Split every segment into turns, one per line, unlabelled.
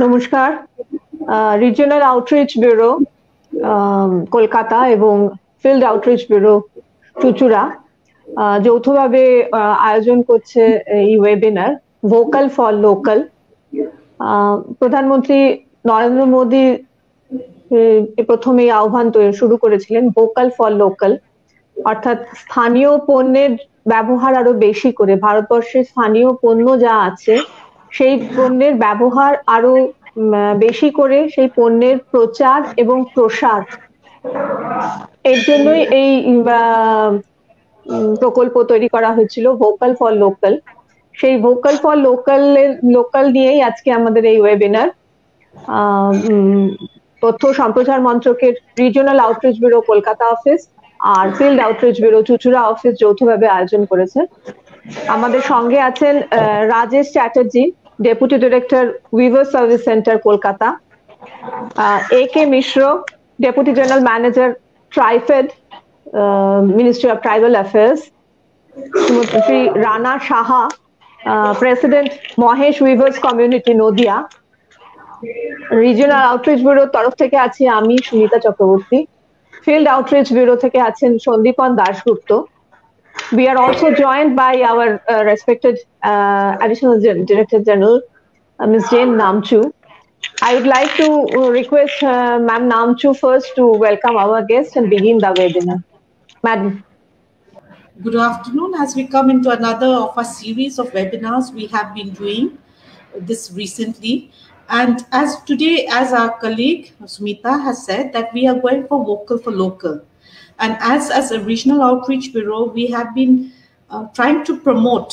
নমস্কার। Regional outreach bureau Kolkata এবং field outreach bureau চুঁচুড়া যৌথভাবে আয়োজন করছে এই ওয়েবিনার ভোকাল ফর লোকাল। প্রধানমন্ত্রী নরেন্দ্র মোদী প্রথম এই আহ্বান শুরু করেছিলেন ভোকাল ফর লোকাল, অর্থাৎ স্থানীয় পণ্যের ব্যবহার আরো বেশি করে, ভারতবর্ষের স্থানীয় পণ্য যা আছে সেই পণ্যের ব্যবহার আরো বেশি করে, সেই পণ্যের প্রচার এবং প্রসার, এর জন্যই এই প্রকল্প তৈরি করা হয়েছিল ভোকাল ফর লোকাল। সেই ভোকাল ফর লোকাল নিয়েই আজকে আমাদের এই ওয়েবিনার। তথ্য সম্প্রচার মন্ত্রকের regional outreach bureau Kolkata office আর ফিল্ড আউটরিচ ব্যুরো চুঁচুড়া অফিস যৌথভাবে আয়োজন করেছে। আমাদের সঙ্গে আছেন Rajesh Chatterjee, deputy director weaver service centre Kolkata, A K Mishra, deputy general manager TRIFED, ministry of tribal affairs, Shri Rana Saha, president Mahesh weavers community Nadia. Regional outreach ব্যুরোর তরফ থেকে আছি আমি Sumita Chakraborty, field outreach bureau থেকে আছেন Sandipan Dasgupta. We are also joined by our respected Additional Director General, Ms. Jane Namchu. I would like to request Ma'am Namchu first to welcome our guest and begin the webinar. Madam.
Good afternoon. As we come into another of our series of webinars we have been doing this recently, and as today, as our colleague Sumita has said, that we are going for vocal for local, and as a regional outreach bureau we have been trying to promote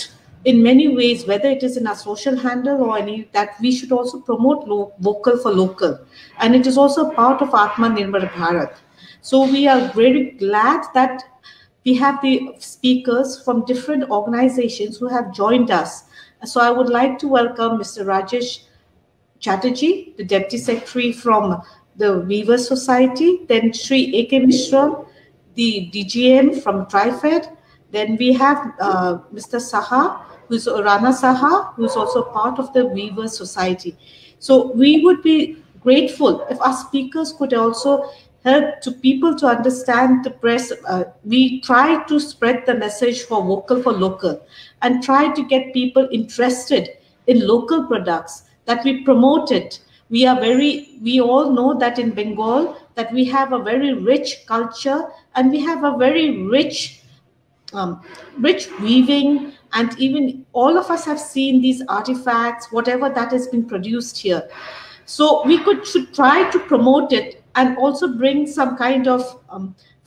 in many ways, whether it is in our social handle or any, that we should also promote vocal for local, and it is also part of Atmanirbhar Bharat. So we are very glad that we have the speakers from different organizations who have joined us. So I would like to welcome Mr. Rajesh Chatterjee, the Deputy Secretary from the Weaver Society, then Sri A.K. Mishra, the DGM from TriFed, then we have Mr. Saha, who's Rana Saha, who's also part of the Weaver Society. So we would be grateful if our speakers could also help to people to understand the press. We try to spread the message for vocal for local and try to get people interested in local products, that we promote it. We all know that in Bengal that we have a very rich culture and we have a very rich weaving, and even all of us have seen these artifacts, whatever that has been produced here. So we should try to promote it and also bring some kind of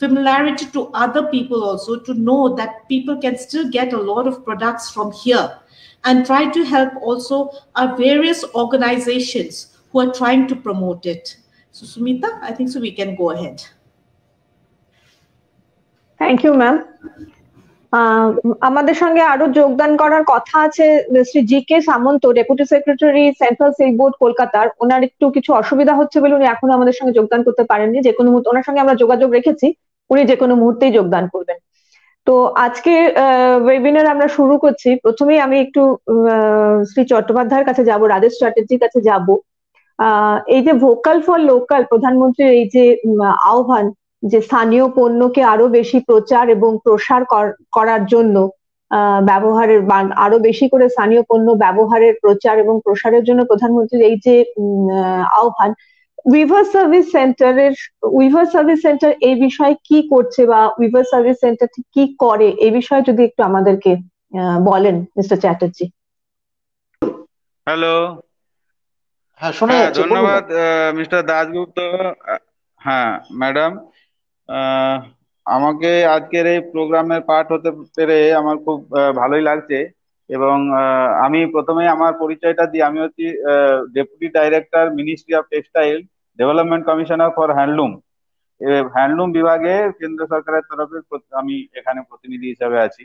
familiarity to other people, also to know that people can still get a lot of products from here, and try to help also our various organizations who are trying to promote it. So Sumita, I think so we can go ahead.
Thank you, ma'am. আমাদের সঙ্গে আরো যোগদান করার কথা আছে Shri G K Samanta, deputy secretary central silk board কলকাতার। ওনার একটু কিছু অসুবিধা হচ্ছে বলে উনি এখনো আমাদের সঙ্গে যোগদান করতে পারেননি। যে কোনো মুহূর্তে ওনার সঙ্গে আমরা যোগাযোগ রেখেছি, উনি যে কোনো মুহূর্তেই যোগদান করবেন। তো আজকে ওয়েবিনার আমরা শুরু করছি। প্রথমেই আমি একটু শ্রী চট্টোপাধ্যায়ের কাছে যাব, রাজেশ চ্যাটার্জির কাছে যাব। এই যে ভোকাল ফর লোকাল, প্রধানমন্ত্রীর এই যে আহ্বান, যে স্থানীয় পণ্যকে আরো বেশি প্রচার এবং প্রসার করার জন্য, ব্যবহারের আরো বেশি করে স্থানীয় পণ্য ব্যবহারের প্রচার এবং প্রসারের জন্য প্রধানমন্ত্রীর এই যে আহ্বান, উইভার সার্ভিস সেন্টার এই বিষয়ে কি করছে বা উইভার সার্ভিস সেন্টার কি করে, এই বিষয়ে যদি একটু আমাদেরকে বলেন মিস্টার চ্যাটার্জি।
হ্যালো, ধন্যবাদ মিস্টার দাশগুপ্ত। হ্যাঁ ম্যাডাম, আমাকে আজকের এই প্রোগ্রামের পার্ট হতে পেরে আমার খুব ভালোই লাগছে। এবং আমি প্রথমে আমার পরিচয়টা দিই। আমি হচ্ছি deputy director, ministry of textile development commissioner for handloom. Handloom বিভাগে কেন্দ্র সরকারের তরফে আমি এখানে প্রতিনিধি হিসাবে আছি।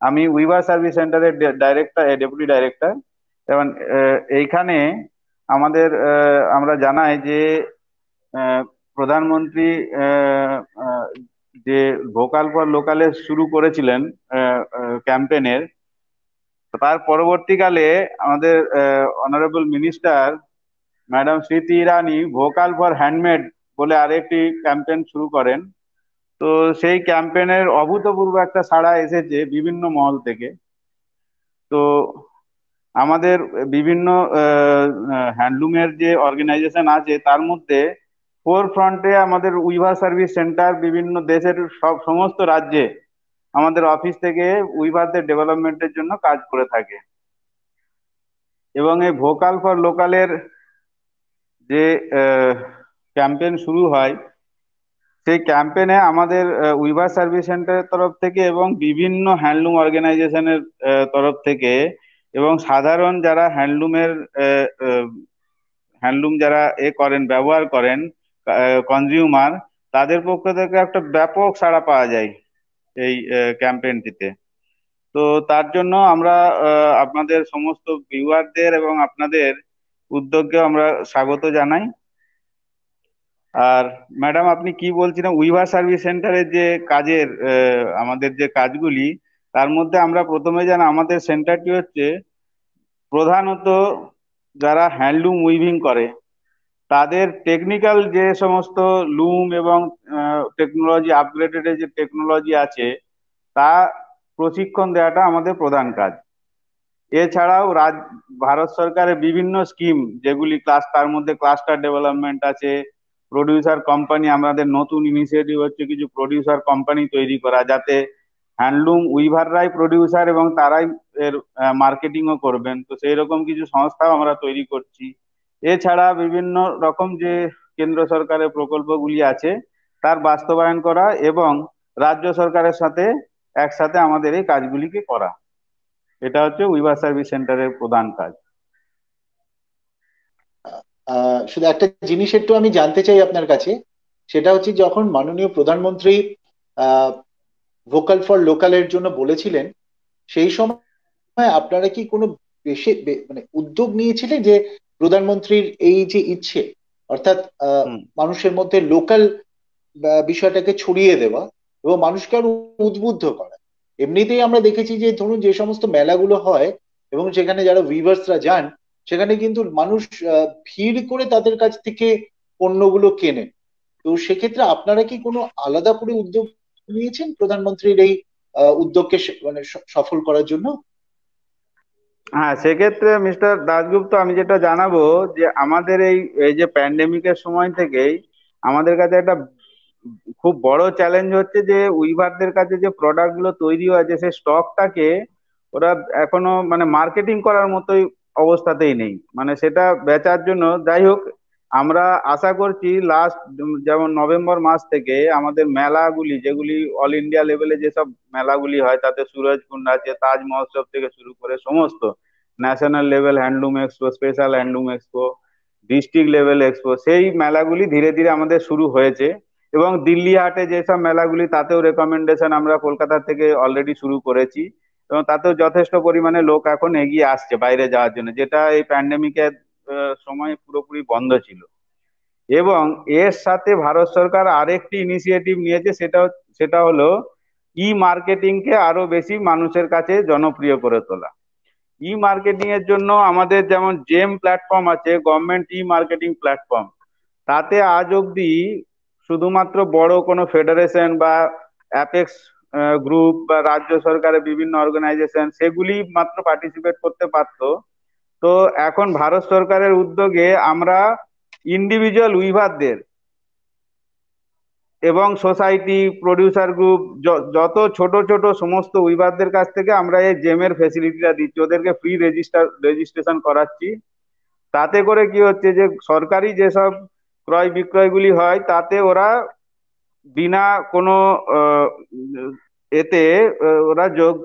আমি উইভার সার্ভিস সেন্টারের ডেপুটি ডাইরেক্টর। এবং এইখানে আমাদের আমরা জানাই যে প্রধানমন্ত্রী যে ভোকাল ফর লোকালে শুরু করেছিলেন ক্যাম্পেনের, তার পরবর্তীকালে আমাদের honourable minister madam Smriti Irani vocal for handmade বলে আরেকটি ক্যাম্পেইন শুরু করেন। তো সেই ক্যাম্পেইনের অভূতপূর্ব একটা সাড়া এসেছে বিভিন্ন মহল থেকে। তো আমাদের বিভিন্ন হ্যান্ডলুমের যে অর্গানাইজেশন আছে তার মধ্যে ফোর ফ্রন্টে আমাদের উইভার সার্ভিস সেন্টার বিভিন্ন দেশের সমস্ত রাজ্যে আমাদের অফিস থেকে উইভারদের ডেভেলপমেন্টের জন্য কাজ করে থাকে। এবং এই ভোকাল ফর লোকালের যে ক্যাম্পেইন শুরু হয়, সেই ক্যাম্পেইনে আমাদের উইভার সার্ভিস সেন্টারের তরফ থেকে এবং বিভিন্ন হ্যান্ডলুম অর্গানাইজেশনের তরফ থেকে এবং সাধারণ যারা হ্যান্ডলুম যারা করেন, ব্যবহার করেন, কনজিউমার, তাদের পক্ষ থেকে একটা ব্যাপক সাড়া পাওয়া যায় এই ক্যাম্পেইনটিতে। তো তার জন্য আমরা আপনাদের সমস্ত ভিউয়ারদের এবং আপনাদের উদ্যোগকে আমরা স্বাগত জানাই। আর ম্যাডাম আপনি কি বলছিলেন উইভার সার্ভিস সেন্টারের যে কাজের আমাদের যে কাজগুলি, তার মধ্যে আমরা প্রথমে জানা আমাদের সেন্টারটি হচ্ছে প্রধানত যারা হ্যান্ডলুম উইভিং করে তাদের টেকনিক্যাল যে সমস্ত লুম এবং টেকনোলজি আপগ্রেডেড যে টেকনোলজি আছে তা প্রশিক্ষণ দেওয়াটা আমাদের প্রধান কাজ। এছাড়াও ভারত সরকারের বিভিন্ন স্কিম যেগুলি তার মধ্যে ক্লাস্টার ডেভেলপমেন্ট আছে, প্রডিউসার কোম্পানি, আমাদের নতুন ইনিশিয়েটিভ হচ্ছে কিছু প্রডিউসার কোম্পানি তৈরি করা, যাতে হ্যান্ডলুম উইভাররাই প্রডিউসার এবং তারাই এর মার্কেটিংও করবেন। তো সেই রকম কিছু সংস্থাও আমরা তৈরি করছি। এছাড়া বিভিন্ন রকম যে কেন্দ্র সরকারের প্রকল্পগুলি আছে তার বাস্তবায়ন করা এবং রাজ্য সরকারের সাথে একসাথে আমাদের এই কাজগুলিকে করা, এটা হচ্ছে উইভার সার্ভিস সেন্টারের প্রধান কাজ।
শুধু একটা জিনিস একটু আমি জানতে চাই আপনার কাছে, সেটা হচ্ছে যখন মাননীয় প্রধানমন্ত্রী ভোকাল ফর লোকালের জন্য বলেছিলেন, সেই সময় আপনারা কি কোনো বেশি মানে উদ্যোগ নিয়েছিলেন যে প্রধানমন্ত্রীর এই যে ইচ্ছে, অর্থাৎ মানুষের মধ্যে লোকাল বিষয়টাকে ছড়িয়ে দেওয়া এবং মানুষকে আরো উদ্বুদ্ধ করা? এমনিতেই আমরা দেখেছি যে ধরুন যে সমস্ত মেলাগুলো হয় এবং সেখানে যারা উইভার্সরা যান, সেখানে কিন্তু মানুষ ভিড় করে তাদের কাছ থেকে পণ্যগুলো কেনেন। তো সেক্ষেত্রে আপনারা কি কোনো আলাদা করে উদ্যোগ নিয়েছেন প্রধানমন্ত্রীর এই উদ্যোগকে মানে সফল করার জন্য?
হ্যাঁ, সেক্ষেত্রে মিস্টার দাশগুপ্ত আমি যেটা জানাবো যে আমাদের এই যে প্যান্ডেমিকের সময় থেকেই আমাদের কাছে একটা খুব বড় চ্যালেঞ্জ হচ্ছে যে উইভারদের কাছে যে প্রোডাক্ট গুলো তৈরি হয়েছে সেই স্টকটাকে ওরা এখনো মানে মার্কেটিং করার মতোই অবস্থাতেই নেই, মানে সেটা বেচার জন্য। যাই হোক, আমরা আশা করছি লাস্ট যেমন নভেম্বর মাস থেকে আমাদের মেলাগুলি যেগুলি অল ইন্ডিয়া লেভেলে যেসব মেলাগুলি হয় তাতে সুরজকুন্ড আছে, তাজ মহোৎসব থেকে শুরু করে সমস্ত national level handloom expo, special handloom expo, district level expo, সেই মেলাগুলি ধীরে ধীরে আমাদের শুরু হয়েছে। এবং দিল্লি হাটে যেসব মেলাগুলি তাতেও রেকমেন্ডেশন আমরা কলকাতা থেকে অলরেডি শুরু করেছি এবং তাতেও যথেষ্ট পরিমাণে লোক এখন এগিয়ে আসছে বাইরে যাওয়ার জন্য, যেটা এই প্যান্ডেমিকের সময় পুরোপুরি বন্ধ ছিল। এবং এর সাথে ভারত সরকার আরেকটি ইনিশিয়েটিভ নিয়েছে, সেটা হলো ই মার্কেটিং কে আরো বেশি মানুষের কাছে জনপ্রিয় করে তোলা। ই মার্কেটিং এর জন্য আমাদের যেমন জেম প্ল্যাটফর্ম আছে, গভর্নমেন্ট ই মার্কেটিং প্ল্যাটফর্ম, তাতে আজ অব্দি শুধুমাত্র বড় কোনো ফেডারেশন বা অ্যাপেক্স গ্রুপ বা রাজ্য সরকারের বিভিন্ন অর্গানাইজেশন সেগুলি মাত্র পার্টিসিপেট করতে পারতো। তো এখন ভারত সরকারের উদ্যোগে আমরা ইন্ডিভিজুয়াল উইভারদের এবং সোসাইটি, প্রডিউসার গ্রুপ, যত ছোট ছোট সমস্ত উইভারদের কাছ থেকে আমরা এই জেমের ফেসিলিটিটা দিচ্ছি, ওদেরকে ফ্রি রেজিস্ট্রেশন করাচ্ছি। তাতে করে কি হচ্ছে যে সরকারি যেসব ক্রয় বিক্রয়গুলি হয় তাতে ওরা বিনা কোনো এতে ওরা যোগ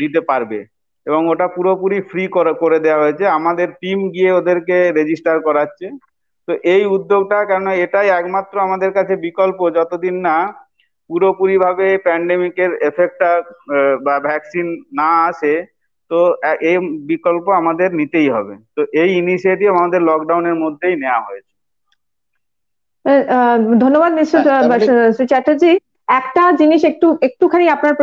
দিতে পারবে এবং ওটা পুরোপুরি ফ্রি করে দেওয়া হয়েছে। আমাদের টিম গিয়ে ওদেরকে রেজিস্টার করাচ্ছে। তো এই উদ্যোগটা, কেন এটাই একমাত্র আমাদের কাছে বিকল্প যতদিন না পুরোপুরি ভাবে প্যান্ডেমিকের এফেক্টটা বা ভ্যাকসিন না আসে, তো এই বিকল্প আমাদের নিতেই হবে। তো এই ইনিশিয়েটিভ আমাদের লকডাউনের মধ্যেই নেওয়া হয়েছে।
ধন্যবাদ মিস্টার চ্যাটার্জি। একটা জিনিস একটুখানি আপনার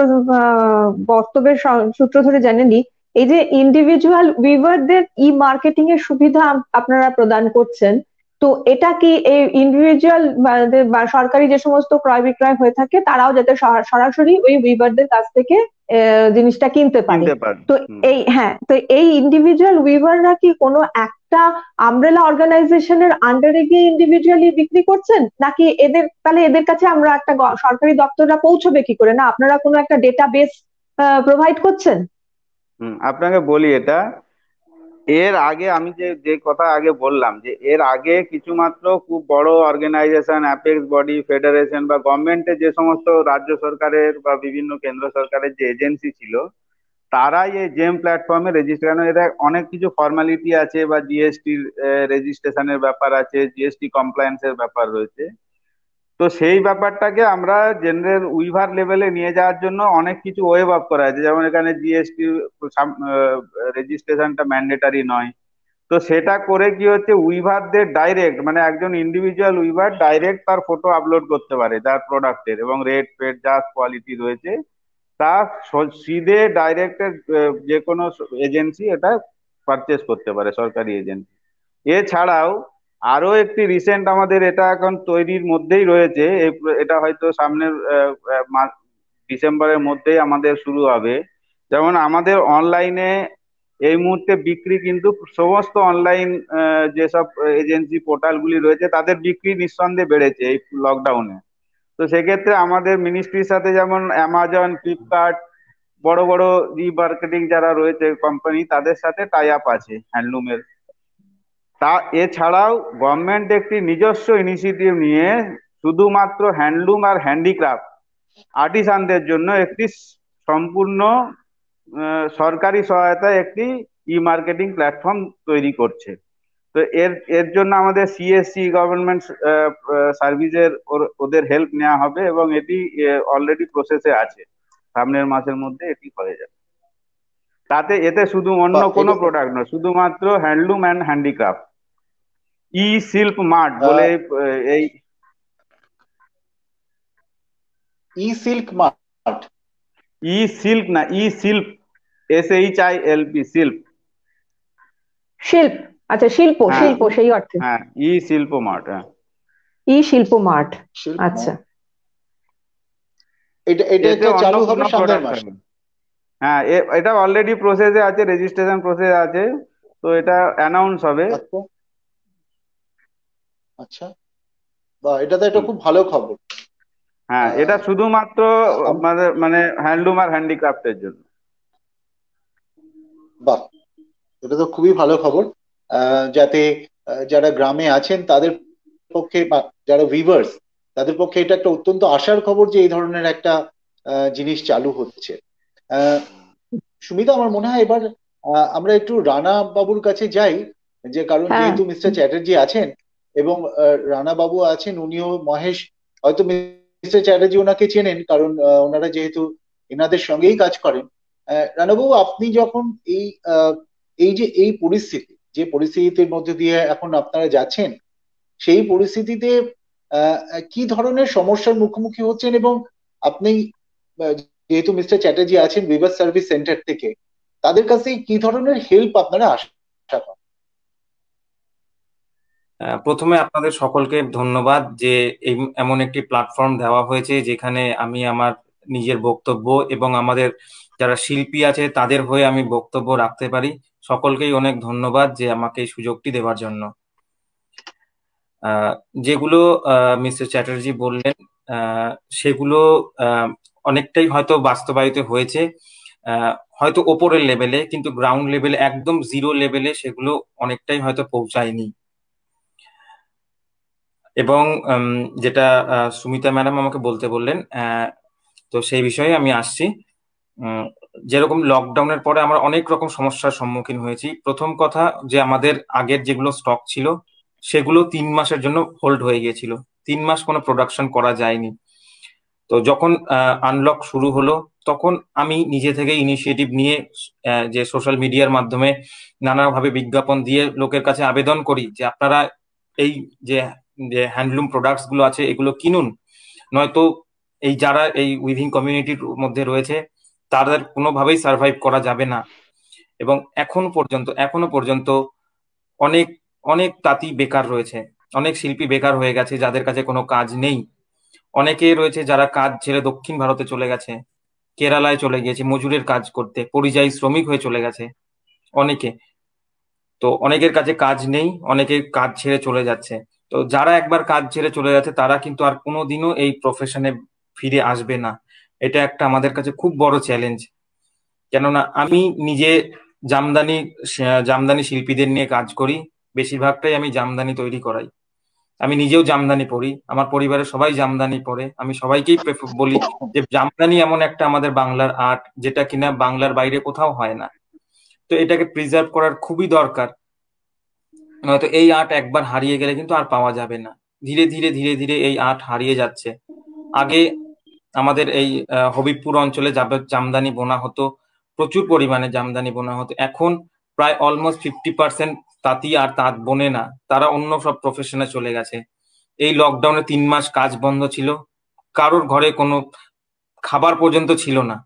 বক্তব্যের সূত্র ধরে জেনে নি এই যে ইন্ডিভিজুয়াল উইভারদের ই মার্কেটিং এর সুবিধা আপনারা প্রদান করছেন, তো এটা কি এই ইন্ডিভিজুয়াল বা সরকারি যে সমস্ত ক্রয় বিক্রয় হয়ে থাকে তারাও যাতে সরাসরি ওই উইভারদের কাছ থেকে জিনিসটা কিনতে পারে? তো তো এই ইন্ডিভিজুয়াল উইভাররা কি কোনো একটা আমব্রেলা অর্গানাইজেশনের আন্ডারে গিয়ে ইন্ডিভিজুয়ালি বিক্রি করছেন, নাকি এদের কাছে আমরা একটা সরকারি দপ্তররা পৌঁছবে কি করে? না আপনারা কোনো একটা ডেটাবেস প্রোভাইড করছেন?
আপনাকে বলি, এটা এর আগে আমি যে কথা আগে বললাম, যে এর আগে কিছু মাত্র খুব বড় অর্গানাইজেশন, অ্যাপেক্স বডি, ফেডারেশন বা গভর্নমেন্টের যে সমস্ত রাজ্য সরকারের বা বিভিন্ন কেন্দ্র সরকারের যে এজেন্সি ছিল, তারাই এই জেম প্ল্যাটফর্মে রেজিস্ট্রেশন, এরা অনেক কিছু ফর্মালিটি আছে বা জিএসটি রেজিস্ট্রেশনের ব্যাপার আছে, জিএসটি কমপ্লায়েন্সের ব্যাপার রয়েছে। তো সেই ব্যাপারটাকে আমরা জেনারেল উইভার লেভেলে নিয়ে যাওয়ার জন্য অনেক কিছু ওয়েভ আপ করা আছে, যেমন এখানে জিএসটি রেজিস্ট্রেশনটা ম্যান্ডেটারি নয়। তো সেটা করে কি হচ্ছে, উইভারদের ডাইরেক্ট, মানে একজন ইন্ডিভিজুয়াল উইভার ডাইরেক্ট তার ফটো আপলোড করতে পারে তার প্রোডাক্টের, এবং রেট ফেট যা কোয়ালিটি রয়েছে তা সিধে ডাইরেক্ট যে কোনো এজেন্সি এটা পারচেস করতে পারে, সরকারি এজেন্সি। এছাড়াও আরো একটি রিসেন্ট, আমাদের এটা এখন তৈরির মধ্যেই রয়েছে, এটা হয়তো সামনের ডিসেম্বরের মধ্যেই আমাদের শুরু হবে। যেমন আমাদের অনলাইনে এই মুহূর্তে বিক্রি কিন্তু সমস্ত অনলাইন যেসব এজেন্সি পোর্টালগুলি রয়েছে তাদের বিক্রি নিঃসন্দেহে বেড়েছে এই লকডাউনে। তো সেক্ষেত্রে আমাদের মিনিস্ট্রির সাথে যেমন অ্যামাজন, ফ্লিপকার্ট, বড় বড় রিমার্কেটিং যারা রয়েছে কোম্পানি, তাদের সাথে টাই আপ আছে হ্যান্ডলুমের। এছাড়াও গভর্নমেন্ট একটি নিজস্ব ইনিশিয়েটিভ নিয়ে শুধুমাত্র হ্যান্ডলুম আর হ্যান্ডিক্রাফট আর্টিসানদের জন্য একটি সম্পূর্ণ সরকারি সহায়তায় একটি ই মার্কেটিং প্ল্যাটফর্ম তৈরি করছে। তো এর জন্য আমাদের সিএসসি গভর্নমেন্ট সার্ভিসের ওদের হেল্প নেওয়া হবে, এবং এটি অলরেডি প্রসেসে আছে, সামনের মাসের মধ্যে এটি হয়ে যাবে। এতে শুধু অন্য কোনো প্রোডাক্ট নয়, শুধুমাত্র হ্যান্ডলুম অ্যান্ড হ্যান্ডিক্রাফট। ই শিল্প মার্ট বলে এই
ই সিল্ক মার্ট,
ই সিল্ক না, ই শিল্প, SHILP, শিল্প।
শিল্প, আচ্ছা শিল্প, শিল্প সেই অর্থে।
হ্যাঁ, ই শিল্প মার্ট, হ্যাঁ
ই শিল্প মার্ট, আচ্ছা।
এটা চালু হবে সামনের মাসে?
হ্যাঁ, এটা অলরেডি প্রসেসে আছে, রেজিস্ট্রেশন প্রসেস আছে, তো এটা অ্যানাউন্স হবে।
আচ্ছা, বাহ, এটা তো একটা খুব ভালো খবর।
হ্যাঁ, এটা শুধুমাত্র মানে হ্যান্ডলুম আর হ্যান্ডিক্রাফটের জন্য।
বাহ, এটা তো খুবই ভালো খবর, যাতে যারা গ্রামে আছেন তাদের পক্ষে, যারা উইভার্স তাদের পক্ষে এটা একটা অত্যন্ত আশার খবর যে এই ধরনের একটা জিনিস চালু হচ্ছে। সুমিতা, আমার মনে হয় এবার আমরা একটু রানা বাবুর কাছে যাই, যে কারণ যেহেতু মিস্টার চ্যাটার্জি আছেন এবং রানা বাবু আছেন, উনিও, মহেশ হয়তো মিস্টার চ্যাটার্জি ওনাকে চেনেন, কারণ ওনারা যেহেতু এনাদের সঙ্গেই কাজ করেন। রানাবাবু, আপনি যখন এই যে পরিস্থিতির মধ্যে দিয়ে এখন আপনারা যাচ্ছেন, সেই পরিস্থিতিতে কি ধরনের সমস্যার মুখোমুখি হচ্ছেন, এবং আপনি যেহেতু মিস্টার চ্যাটার্জি আছেন উইভার সার্ভিস সেন্টার থেকে, তাদের কাছে কি ধরনের হেল্প আপনারা আশা করেন?
প্রথমে আপনাদের সকলকে ধন্যবাদ যে এমন একটি প্ল্যাটফর্ম দেওয়া হয়েছে যেখানে আমি আমার নিজের বক্তব্য এবং আমাদের যারা শিল্পী আছে তাদের হয়ে আমি বক্তব্য রাখতে পারি। সকলকেই অনেক ধন্যবাদ যে আমাকে এই সুযোগটি দেওয়ার জন্য। যেগুলো মিস্টার চ্যাটার্জি বললেন সেগুলো অনেকটাই হয়তো বাস্তবায়িত হয়েছে, হয়তো ওপরের লেভেলে, কিন্তু গ্রাউন্ড লেভেলে, একদম জিরো লেভেলে সেগুলো অনেকটাই হয়তো পৌঁছায়নি। এবং যেটা সুমিতা ম্যাডাম আমাকে বলতে বললেন, তো সেই বিষয়ে আমি আসছি। যেরকম লকডাউনের পরে আমরা অনেক রকম সমস্যার সম্মুখীন হয়েছি। প্রথম কথা, যে আমাদের আগের যেগুলো স্টক ছিল সেগুলো 3 মাসের জন্য হোল্ড হয়ে গিয়েছিল, 3 মাস কোনো প্রোডাকশন করা যায়নি। তো যখন আনলক শুরু হলো তখন আমি নিজে থেকে ইনিশিয়েটিভ নিয়ে যে সোশ্যাল মিডিয়ার মাধ্যমে নানাভাবে বিজ্ঞাপন দিয়ে লোকের কাছে আবেদন করি যে আপনারা এই যে হ্যান্ডলুম প্রোডাক্টস গুলো আছে এগুলো কিনুন, নয়তো এই যারা এই উইভিং কমিউনিটির মধ্যে রয়েছে তাদের কোনোভাবেই সার্ভাইভ করা যাবে না। এবং এখনো পর্যন্ত অনেক অনেক তাঁতি বেকার রয়েছে, অনেক শিল্পী বেকার হয়ে গেছে যাদের কাছে কোনো কাজ নেই। অনেকে রয়েছে যারা কাজ ছেড়ে দক্ষিণ ভারতে চলে গেছে, কেরালায় চলে গিয়েছে মজুরের কাজ করতে, পরিযায়ী শ্রমিক হয়ে চলে গেছে অনেকে। তো অনেকের কাছে কাজ নেই, অনেকে কাজ ছেড়ে চলে যাচ্ছে। তো যারা একবার কাজ ছেড়ে চলে যাচ্ছে তারা কিন্তু আর কোনোদিনও এই প্রফেশনে ফিরে আসবে না। এটা একটা আমাদের কাছে খুব বড় চ্যালেঞ্জ। কেননা আমি নিজে জামদানি শিল্পীদের নিয়ে কাজ করি, বেশিরভাগটাই আমি জামদানি তৈরি করাই। আমি নিজেও জামদানি পরি, আমার পরিবারের সবাই জামদানি পরে। আমি সবাইকেই বলি যে জামদানি এমন একটা আমাদের বাংলার আর্ট যেটা কিনা বাংলার বাইরে কোথাও হয় না। তো এটাকে প্রিজার্ভ করার খুবই দরকার, নয়তো এই আর্ট একবার হারিয়ে গেলে কিন্তু আর পাওয়া যাবে না। ধীরে ধীরে ধীরে ধীরে এই আর্ট হারিয়ে যাচ্ছে। আগে আমাদের এই হবিবপুর অঞ্চলে জামদানি বোনা হতো, প্রচুর পরিমাণে জামদানি বোনা হতো। এখন প্রায় অলমোস্ট 50% তাঁতি আর তাঁত বোনে না, তারা অন্য সব প্রফেশনে চলে গেছে। এই লকডাউনে 3 মাস কাজ বন্ধ ছিল, কারোর ঘরে কোনো খাবার পর্যন্ত ছিল না।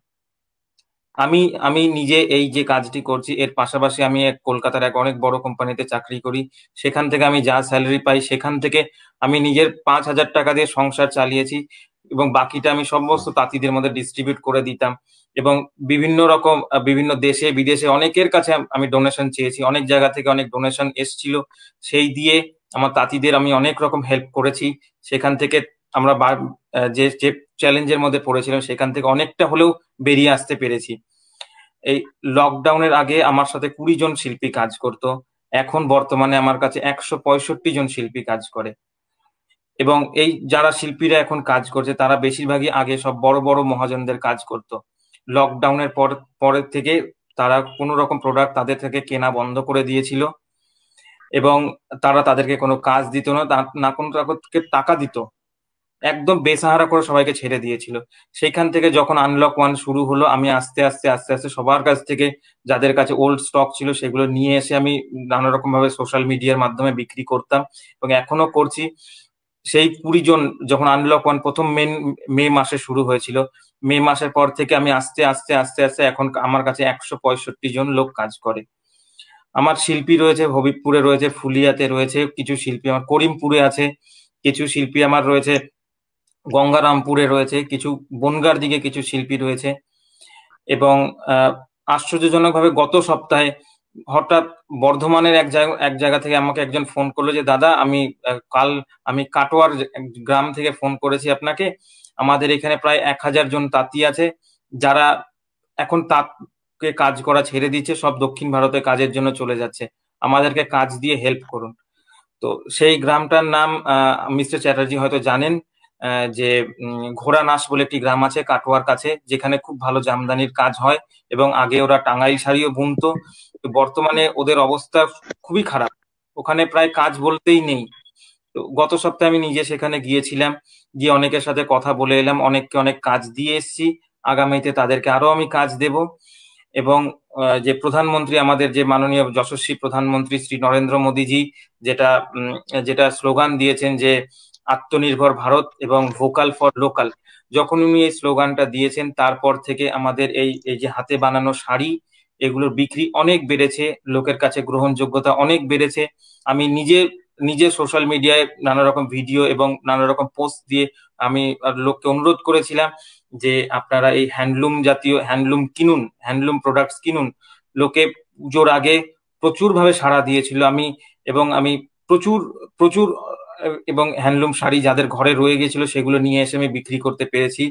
আমি নিজে এই যে কাজটি করছি এর পাশাপাশি আমি কলকাতার এক অনেক বড় কোম্পানিতে চাকরি করি। সেখান থেকে আমি যা স্যালারি পাই সেখান থেকে আমি নিজের 5,000 টাকা দিয়ে সংসার চালিয়েছি, এবং বাকিটা আমি সমস্ত তাঁতিদের মধ্যে ডিস্ট্রিবিউট করে দিতাম। এবং বিভিন্ন দেশে বিদেশে অনেকের কাছে আমি ডোনেশন চেয়েছি, অনেক জায়গা থেকে অনেক ডোনেশন এসছিল, সেই দিয়ে আমার তাঁতিদের আমি অনেক রকম হেল্প করেছি। সেখান থেকে আমরা যে চ্যালেঞ্জের মধ্যে পড়েছিলাম সেখান থেকে অনেকটা হলেও বেরিয়ে আসতে পেরেছি। এই লকডাউনের আগে আমার সাথে 20 জন শিল্পী কাজ করত, এখন বর্তমানে আমার কাছে 165 জন শিল্পী কাজ করে। এবং এই যারা শিল্পীরা এখন কাজ করছে তারা বেশিরভাগই আগে সব বড় বড় মহাজনদের কাজ করত। লকডাউনের পরের থেকে তারা কোনো রকম প্রোডাক্ট তাদের থেকে কেনা বন্ধ করে দিয়েছিল, এবং তারা তাদেরকে কোনো কাজ দিত না কোনো টাকা দিত, একদম বেসাহারা করে সবাইকে ছেড়ে দিয়েছিল। সেইখান থেকে যখন আনলক 1 শুরু হলো, আমি আস্তে আস্তে সবার কাছ থেকে যাদের কাছে ওল্ড স্টক ছিল সেগুলো নিয়ে এসে আমি নানা রকম ভাবে সোশ্যাল মিডিয়ার মাধ্যমে বিক্রি করতাম, এবং এখনো করছি। সেই 20 জন যখন আনলক 1 প্রথম মে মাসে শুরু হয়েছিল, মে মাসের পর থেকে আমি আস্তে আস্তে এখন আমার কাছে 165 জন লোক কাজ করে। আমার শিল্পী রয়েছে হবিবপুরে রয়েছে, ফুলিয়াতে রয়েছে কিছু শিল্পী, আমার করিমপুরে আছে কিছু শিল্পী, আমার রয়েছে গঙ্গারামপুরে রয়েছে কিছু, বনগার দিকে কিছু শিল্পী রয়েছে। এবং আশ্চর্যজনকভাবে গত সপ্তাহে হঠাৎ বর্ধমানের এক জায়গা থেকে আমাকে একজন ফোন করলো যে দাদা আমি কাটোয়ার গ্রাম থেকে ফোন করেছি আপনাকে, আমাদের এখানে প্রায় 1000 জন তাঁতি আছে যারা এখন তাঁতকে কাজ করা ছেড়ে দিচ্ছে, সব দক্ষিণ ভারতে কাজের জন্য চলে যাচ্ছে, আমাদেরকে কাজ দিয়ে হেল্প করুন। তো সেই গ্রামটার নাম মিস্টার চ্যাটার্জি হয়তো জানেন, যে ঘোড়ানাশ বলে একটি গ্রাম আছে কাটোয়ার কাছে, যেখানে খুব ভালো জামদানির কাজ হয়, এবং আগে ওরা টাঙ্গাইল শাড়িও বুনতো। বর্তমানে ওদের অবস্থা খুবই খারাপ, ওখানে প্রায় কাজ বলতেই নেই। তো গত সপ্তাহে আমি নিজে সেখানে গিয়েছিলাম, গিয়ে অনেকের সাথে কথা বলে এলাম, অনেককে অনেক কাজ দিয়ে এসছি, আগামীতে তাদেরকে আরো আমি কাজ দেব। এবং যে প্রধানমন্ত্রী আমাদের যে মাননীয় যশস্বী প্রধানমন্ত্রী শ্রী নরেন্দ্র মোদীজি যেটা স্লোগান দিয়েছেন যে আত্মনির্ভর ভারত এবং ভোকাল ফর লোকাল, যখন উনি এই স্লোগানটা দিয়েছেন তারপর থেকে আমাদের এই যে হাতে বানানো শাড়ি এগুলোর বিক্রি অনেক বেড়েছে, লোকের কাছে গ্রহণযোগ্যতা অনেক বেড়েছে। আমি নিজে সোশ্যাল মিডিয়ায় নানা রকম ভিডিও এবং নানা রকম পোস্ট দিয়ে আমি লোককে অনুরোধ করেছিলাম যে আপনারা এই হ্যান্ডলুম কিনুন, হ্যান্ডলুম প্রোডাক্টস কিনুন। লোকে পুজোর আগে প্রচুর ভাবে সাড়া দিয়েছিল, আমি প্রচুর এবং হ্যান্ডলুম শাড়ি যাদের ঘরে রয়ে গেছিল সেগুলো নিয়ে এসে আমি বিক্রি করতে পেরেছি।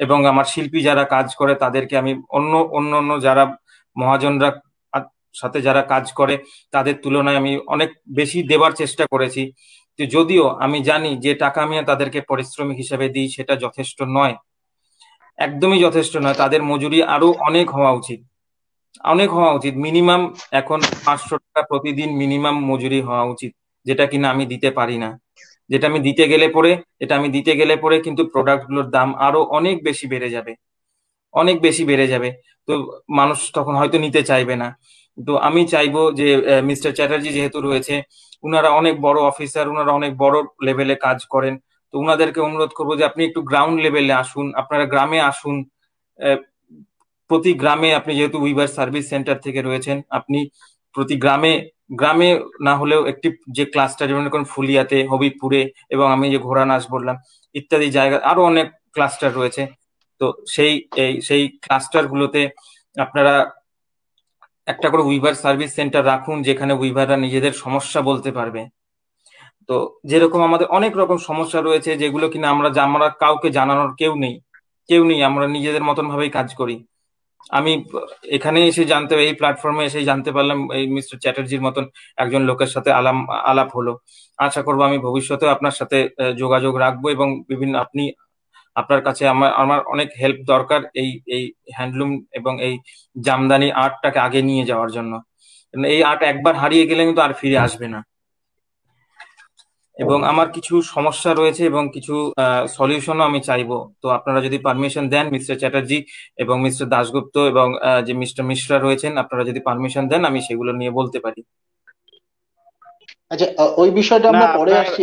এবং আমার শিল্পী যারা কাজ করে তাদেরকে আমি অন্য যারা মহাজনরা সাথে যারা কাজ করে তাদের তুলনায় আমি অনেক বেশি দেবার চেষ্টা করেছি। যদিও আমি জানি যে টাকা আমি তাদেরকে পারিশ্রমিক হিসেবে দিই সেটা যথেষ্ট নয়, একদমই যথেষ্ট নয়। তাদের মজুরি আরো অনেক হওয়া উচিত। মিনিমাম এখন 500 টাকা প্রতিদিন মিনিমাম মজুরি হওয়া উচিত, যেটা কিনা আমি দিতে পারি না। যেটা আমি দিতে গেলে পরে কিন্তু প্রোডাক্ট গুলোর দাম আরো অনেক বেশি বেড়ে যাবে। তো মানুষ তখন হয়তো নিতে চাইবে না। তো আমি চাইবো যে মিস্টার চ্যাটার্জি যেহেতু রয়েছে, উনারা অনেক বড় অফিসার, উনারা অনেক বড় লেভেলে কাজ করেন, তো উনাদেরকে অনুরোধ করবো যে আপনি একটু গ্রাউন্ড লেভেলে আসুন, আপনারা গ্রামে আসুন, প্রতি গ্রামে, আপনি যেহেতু উইভার সার্ভিস সেন্টার থেকে রয়েছেন, আপনি প্রতি গ্রামে গ্রামে না হলেও একটি যে ক্লাস্টার, যেমন এখন ফুলিয়াতে, হবিবপুরে, এবং আমি যে ঘোড়া নাচ বললাম ইত্যাদি জায়গা, আরো অনেক ক্লাস্টার রয়েছে। তো সেই ক্লাস্টার গুলোতে আপনারা একটা করে উইভার সার্ভিস সেন্টার রাখুন, যেখানে উইভাররা নিজেদের সমস্যা বলতে পারবে। তো যেরকম আমাদের অনেক রকম সমস্যা রয়েছে যেগুলো কিনা আমরা কাউকে জানানোর কেউ নেই, আমরা নিজেদের মতন ভাবেই কাজ করি। আমি এখানে এসে এই প্ল্যাটফর্মে এসে জানতে পারলাম, এই মিস্টার চ্যাটার্জির মতন একজন লোকের সাথে আলাপ হলো। আশা করবো আমি ভবিষ্যতে আপনার সাথে যোগাযোগ রাখবো, এবং আপনার কাছে আমার অনেক হেল্প দরকার এই হ্যান্ডলুম এবং এই জামদানি আর্টটাকে আগে নিয়ে যাওয়ার জন্য। এই আর্ট একবার হারিয়ে গেলে কিন্তু আর ফিরে আসবে না। এবং আমার কিছু সমস্যা রয়েছে এবং কিছু সলিউশনও আমি চাইবো। তো আপনারা যদি পারমিশন দেন, মিস্টার চ্যাটার্জি এবং মিস্টার দাশগুপ্ত এবং যে মিস্টার মিশ্রা রয়েছেন, আপনারা যদি পারমিশন দেন, আমি সেগুলো নিয়ে বলতে পারি।
আচ্ছা, ওই বিষয়টা আমরা পরে আসছি।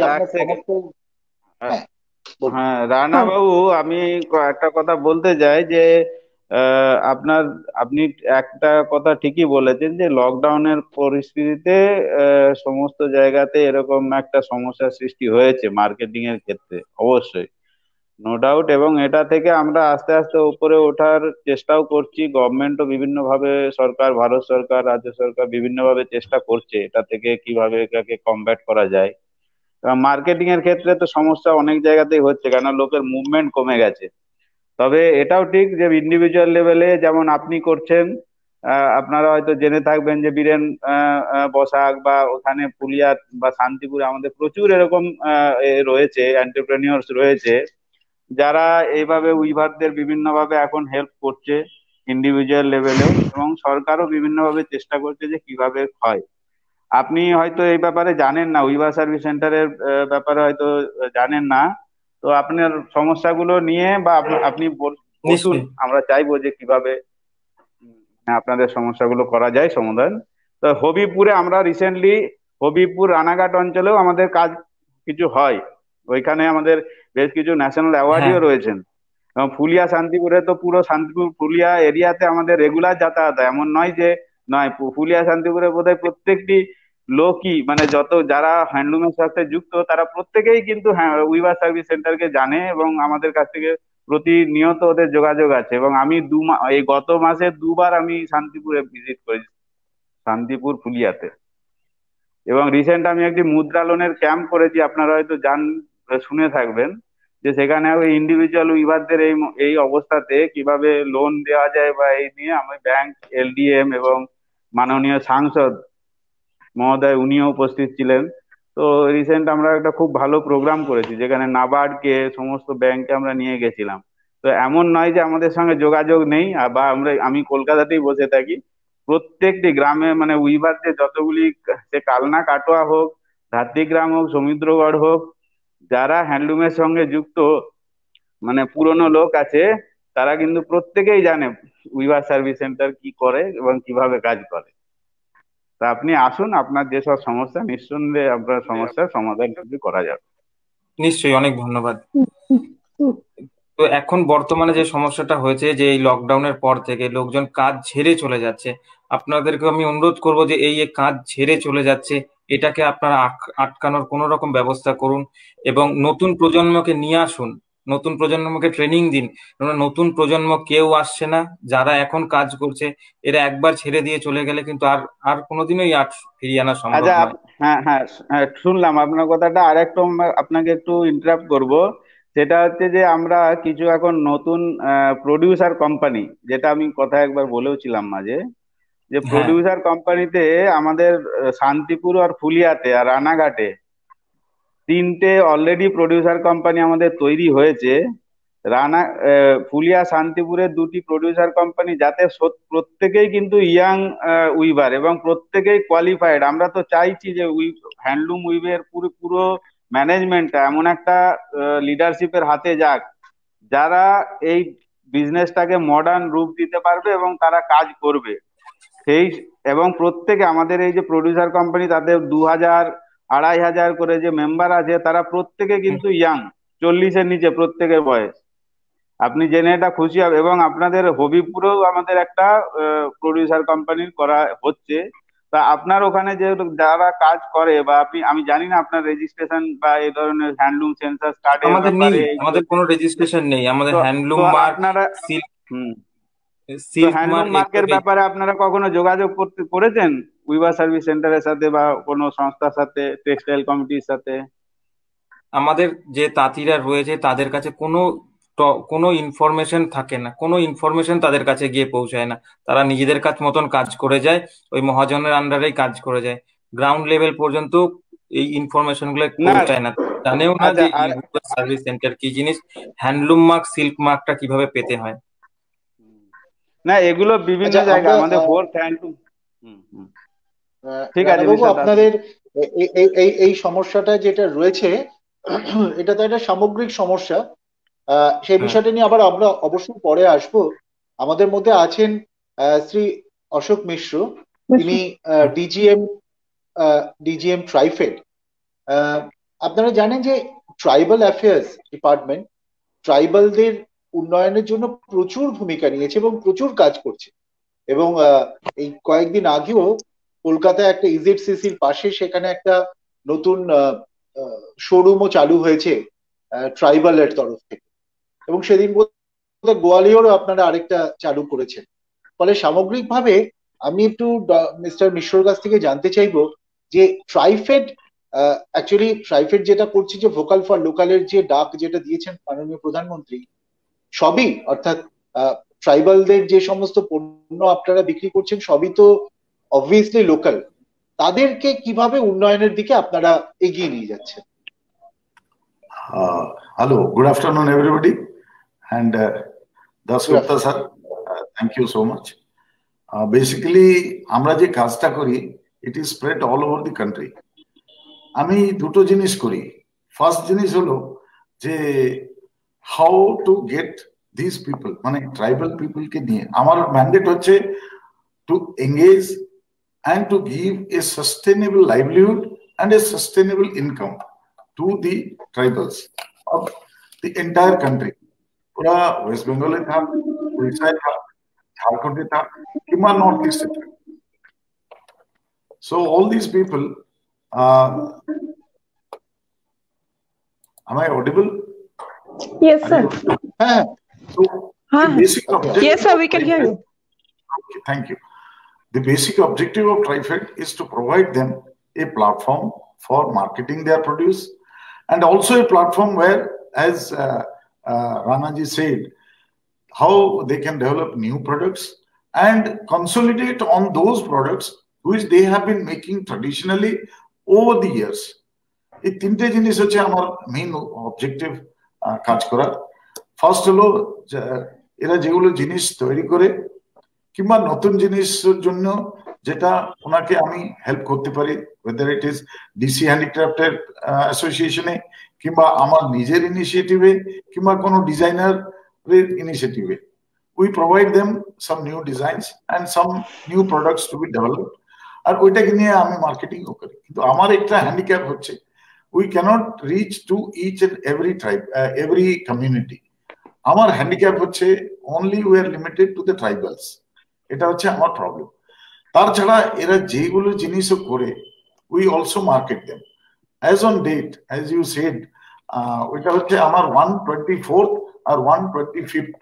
হ্যাঁ, রানা বাবু, আমি একটা কথা বলতে চাই যে আপনি একটা কথা ঠিকই বলেছেন যে লকডাউনের পরিস্থিতিতে সমস্ত জায়গাতে এরকম একটা সমস্যার সৃষ্টি হয়েছে মার্কেটিং এর ক্ষেত্রে, অবশ্যই, নো ডাউট। এবং এটা থেকে আমরা আস্তে আস্তে উপরে ওঠার চেষ্টাও করছি। গভর্নমেন্টও বিভিন্নভাবে, ভারত সরকার, রাজ্য সরকার বিভিন্নভাবে চেষ্টা করছে এটা থেকে কিভাবে এটাকে কমব্যাট করা যায়। মার্কেটিং এর ক্ষেত্রে তো সমস্যা অনেক জায়গাতেই হচ্ছে, কেন লোকের মুভমেন্ট কমে গেছে। তবে এটাও ঠিক যে ইন্ডিভিজুয়াল লেভেলে যেমন আপনি করছেন, আপনারা হয়তো জেনে থাকবেন যে বীরেন বসাক বা ওখানে পুলিয়া বা শান্তিপুরে আমাদের প্রচুর এরকম রয়েছে, এন্টারপ্রেনিয়র্স রয়েছে, যারা এইভাবে উইভারদের বিভিন্নভাবে এখন হেল্প করছে ইন্ডিভিজুয়াল লেভেলেও, এবং সরকারও বিভিন্নভাবে চেষ্টা করছে যে কিভাবে হয়। আপনি হয়তো এই ব্যাপারে জানেন না, উইভার সার্ভিস সেন্টারের ব্যাপারে হয়তো জানেন না। তো আপনার সমস্যাগুলো নিয়ে বা আপনি বসুন, আমরা চাইবো যে কিভাবে আপনাদের সমস্যাগুলো করা যায় সমাধান। তো হবিবপুরে আমরা রিসেন্টলি, হবিবপুর রানাঘাট অঞ্চলেও আমাদের কাজ কিছু হয়, ওইখানে আমাদের বেশ কিছু ন্যাশনাল অ্যাওয়ার্ডও রয়েছেন। এবং ফুলিয়া শান্তিপুরে তো পুরো শান্তিপুর ফুলিয়া এরিয়াতে আমাদের রেগুলার যাতায়াত হয়, এমন নয় যে নয়। ফুলিয়া শান্তিপুরে বোধহয় প্রত্যেকটি লোকই, মানে যারা হ্যান্ডলুমের সাথে যুক্ত, তারা প্রত্যেকেই কিন্তু উইভার সার্ভিস সেন্টারকে জানে, এবং আমাদের কাছ থেকে প্রতিনিয়ত ওদের যোগাযোগ আছে। এবং আমি এই গত মাসে 2বার আমি শান্তিপুরে ভিজিট করেছি, শান্তিপুর ফুলিয়াতে। এবং রিসেন্ট আমি একটি মুদ্রা লোনের ক্যাম্প করেছি, আপনারা হয়তো শুনে থাকবেন, যে সেখানে ওই ইন্ডিভিজুয়াল উইভারদের এই অবস্থাতে কিভাবে লোন দেওয়া যায় বা এই নিয়ে আমি ব্যাংক, এলডিএম এবং মাননীয় সাংসদ মহোদয় উনিও উপস্থিত ছিলেন। তো রিসেন্ট আমরা একটা খুব ভালো প্রোগ্রাম করেছি, যেখানে নাবার্ডকে, সমস্ত ব্যাংকে আমরা নিয়ে গেছিলাম। তো এমন নয় যে আমাদের সঙ্গে যোগাযোগ নেই, বা আমি কলকাতাতেই বসে থাকি। প্রত্যেকটি গ্রামে, মানে উইভার যে যতগুলি, সে কালনা কাটোয়া হোক, ধাত্রীগ্রাম হোক, সমুদ্রগড় হোক, যারা হ্যান্ডলুমের সঙ্গে যুক্ত, মানে পুরনো লোক আছে, তারা কিন্তু প্রত্যেকেই জানে উইভার সার্ভিস সেন্টার কি করে এবং কিভাবে কাজ করে। তা আপনি আসুন, আপনার যেসব সমস্যা, নিঃসন্দেহে আপনার সমস্যার সমাধান কিন্তু করা যাবে।
নিশ্চয়ই, অনেক ধন্যবাদ। তো এখন বর্তমানে যে সমস্যাটা হয়েছে, যে এই লকডাউনের পর থেকে লোকজন কাজ ছেড়ে চলে যাচ্ছে, আপনাদেরকে আমি অনুরোধ করব যে এই কাজ ছেড়ে চলে যাচ্ছে, এটাকে আপনারা আটকানোর কোনো রকম ব্যবস্থা করুন, এবং নতুন প্রজন্মকে নিয়ে আসুন, নতুন প্রজন্মকে ট্রেনিং দিন। কারণ নতুন প্রজন্ম কেউ আসছে না, যারা এখন কাজ করছে এরা একবার ছেড়ে দিয়ে চলে গেলে কিন্তু আর কোনোদিনই ফিরিয়ে আনা সম্ভব
আচ্ছা,
নয়।
হ্যাঁ হ্যাঁ, শুনলাম আপনার কথাটা। আরেকটু আপনাকে একটু ইন্টারাপ্ট করব। সেটা হচ্ছে যে আমরা কিছু এখন নতুন প্রডিউসার কোম্পানি, যেটা আমি কথা একবার বলেওছিলাম মাঝে, যে প্রডিউসার কোম্পানিতে আমাদের শান্তিপুর আর ফুলিয়াতে আর রানাঘাটে 3টে অলরেডি প্রডিউসার কোম্পানি আমাদের তৈরি হয়েছে। ফুলিয়া শান্তিপুরের 2টি প্রডিউসার কোম্পানি, যাতে প্রত্যেকেই কিন্তু ইয়াং উইভার এবং প্রত্যেকেই কোয়ালিফাইড। আমরা তো চাইছি যে হ্যান্ডলুম উইভের পুরো ম্যানেজমেন্টটা এমন একটা লিডারশিপের হাতে যাক, যারা এই বিজনেসটাকে মডার্ন রূপ দিতে পারবে এবং তারা কাজ করবে এবং প্রত্যেকে আমাদের এই যে প্রডিউসার কোম্পানি, তাদের 2000, 2500 করে যে মেম্বার আছে, তারা প্রত্যেকে কিন্তু ইয়াং, 40-এর নিচে প্রত্যেকের বয়স। আপনি জেনে এটা খুশি হবে। এবং আপনাদের হবিপুরেও আমাদের একটা প্রডিউসার কোম্পানির করা হচ্ছে। তা আপনার ওখানে যে যারা কাজ করে বা আমি জানি না আপনার রেজিস্ট্রেশন বা এই ধরনের হ্যান্ডলুম সেন্সাস কার্ডের
আমাদের নেই,
ব্যাপারে
আমাদের কোনো রেজিস্ট্রেশন নেই। আমাদের
তো
হ্যান্ডলুম
তো
মার্ক,
আপনারা
সিল্ক
হুম তো
সিল্ক
হ্যান্ডলুম
মার্ক
মার্কের ব্যাপারে আপনারা কখনো যোগাযোগ করেছেন উইভার সার্ভিস সেন্টারের সাথে বা কোনো সংস্থার সাথে, টেক্সটাইল কমিটির সাথে?
আমাদের যে তাঁতিরা রয়েছে তাদের কাছে কোনো ইনফরমেশন থাকে না, কোনো ইনফরমেশন তাদের কাছে গিয়ে পৌঁছায় না। তারা নিজেদের কাজ মতন কাজ করে যায়, ওই মহাজনের আন্ডারেই কাজ করে যায়। গ্রাউন্ড লেভেল পর্যন্ত এই ইনফরমেশন গুলো
না
পৌঁছায় না। জানেও না
আচ্ছা
যে
আর
সার্ভিস সেন্টার কি জিনিস, হ্যান্ডলুম মার্ক, সিল্ক মার্কটা কিভাবে পেতে হয়।
না এগুলো বিভিন্ন
আচ্ছা,
জায়গায়
আমরা
আমাদের হোর হ্যান্ডলুম। ঠিক আছে
রানাবাবু,
বিশ্বনাথ দা।
আপনাদের এই সমস্যাটা যেটা রয়েছে, এটা তো একটা সামগ্রিক সমস্যা। সেই
হ্যাঁ,
বিষয়টা নিয়ে আবার আমরা অবশ্যই পরে আসবো। আমাদের মধ্যে আছেন শ্রী অশোক মিশ্র, তিনি ডিজিএম ডিজিএম ট্রাইফেড। আপনারা জানেন যে ট্রাইবাল অ্যাফেয়ার্স ডিপার্টমেন্ট ট্রাইবালদের উন্নয়নের জন্য প্রচুর ভূমিকা নিয়েছে এবং প্রচুর কাজ করছে। এবং এই কয়েকদিন আগেও কলকাতায় একটা ইজেডসিসির পাশে সেখানে একটা নতুন শোরুমও চালু হয়েছে ট্রাইবালের তরফ থেকে। এবং সেদিন বোধহয় গোয়ালিয়রও আপনারা আরেকটা চালু করেছেন। ফলে সামগ্রিকভাবে আমি একটু মিস্টার মিশ্রর কাছ থেকে জানতে চাইবো যে ট্রাইফেড অ্যাকচুয়ালি ট্রাইফেড যেটা করছে, যে ভোকাল ফর লোকালের যে ডাক যেটা দিয়েছেন মাননীয় প্রধানমন্ত্রী, সবই অর্থাৎ ট্রাইবালদের যে সমস্ত পণ্য আপনারা বিক্রি করছেন সবই তো অবভিয়াসলি লোকাল। তাদেরকে কিভাবে উন্নয়নের দিকে আপনারা এগিয়ে নিয়ে যাচ্ছেন?
Hello, good afternoon, everybody. And Dasgupta sir, thank you so much. Basically, আমরা যে কাজটা করি, it is spread all over the country. আমি দুটো জিনিস করি। ফার্স্ট জিনিস হলো যে how to get these people, মানে ট্রাইবাল পিপলকে নিয়ে আমার ম্যান্ডেট হচ্ছে to engage and to give a sustainable livelihood and a sustainable income to the tribals of the entire country. पूरा वेस्ट बंगाल था, उड़ीसा था, झारखंड था, किमा नॉर्थ ईस्ट था. So all these people, am I audible?
Yes, sir.
So the basic objective.
Yes, sir, we can hear you.
Okay, thank you. The basic objective of TriFed is to provide them a platform for marketing their produce, and also a platform where, as Ranaji said, how they can develop new products and consolidate on those products which they have been making traditionally over the years. এই তিনটে জিনিস হচ্ছে আমার main objective কাজ করার। First হলো এরা যেগুলো জিনিস তৈরি করে কিংবা নতুন জিনিসের জন্য যেটা ওনাকে আমি হেল্প করতে পারি, whether it is DC হ্যান্ডিক্রাফটের অ্যাসোসিয়েশনে কিংবা আমার নিজের ইনিশিয়েটিভে কিংবা কোনো designer ইনিশিয়েটিভে, we provide them some new designs and some new products to be developed, আর ওইটাকে নিয়ে আমি মার্কেটিংও করি। কিন্তু আমার একটা হ্যান্ডিক্যাপ হচ্ছে we cannot reach to each and every tribe, every community. আমার হ্যান্ডিক্যাপ হচ্ছে only we are limited to the tribals. এটা হচ্ছে আমার প্রবলেম। তাছাড়া এরা যেগুলো জিনিসও করে we also market them. As on date, as you said, ওইটা হচ্ছে আমার 124th আর 125th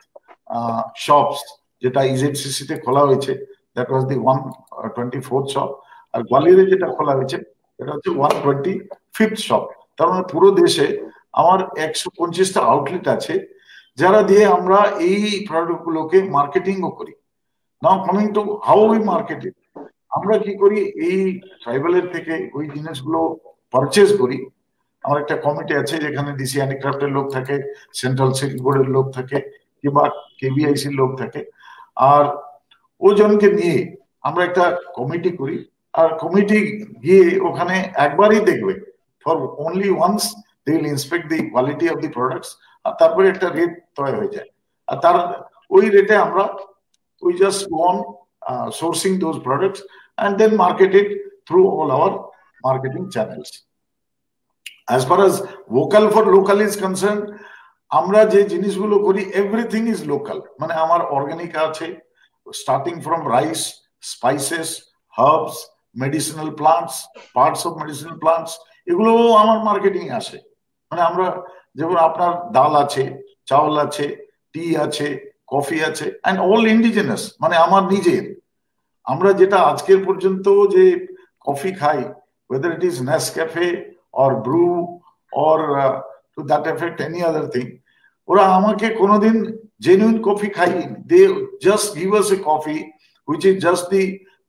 shops যেটা ইজেডসিসি তে খোলা হয়েছে, that was the 124th shop, আর গোয়ালিয়রে যেটা খোলা হয়েছে এটা হচ্ছে 125th shop। তার মানে পুরো দেশে আমার 125টা আউটলেট আছে যারা দিয়ে আমরা এই প্রোডাক্ট গুলোকে মার্কেটিংও করি। Now coming to how we market it, আমরা কি করি, এই ট্রাইবালের থেকে ওই জিনিসগুলো পারচেজ করি। আমার একটা কমিটি আছে যেখানে ডিসি হ্যান্ডিক্রাফটের লোক থাকে, সেন্ট্রাল সিল্ক বোর্ডের লোক থাকে কিংবা কেবিআইসির লোক থাকে, আর ওজনকে নিয়ে আমরা একটা কমিটি করি। আর কমিটি গিয়ে ওখানে একবারই দেখবে, for only once they will inspect the quality of the products, আর তারপরে একটা রেট তৈরি হয়ে যায়। আর তার ওই রেটে আমরা we just go on sourcing those products and then market it through all our marketing channels. As far as vocal for local is concerned, আমরা যে জিনিসগুলো করি এভরিথিং ইজ লোকাল, মানে আমার অর্গানিক আছে, starting from rice, spices, herbs, medicinal plants, parts of medicinal plants, এগুলো আমার marketing আসে। মানে আমরা যেমন আপনার ডাল আছে, চাউল আছে, টি আছে, কফি আছে, অ্যান্ড অল ইন্ডিজিনাস, মানে আমার নিজের। আমরা যেটা আজকের পর্যন্ত যে কফি খাই, whether it is Nescafe or brew or to that effect any other thing, ওরা আমাকে কোনোদিন জেনুইন কফি খাইনি। They just give us a coffee which is just the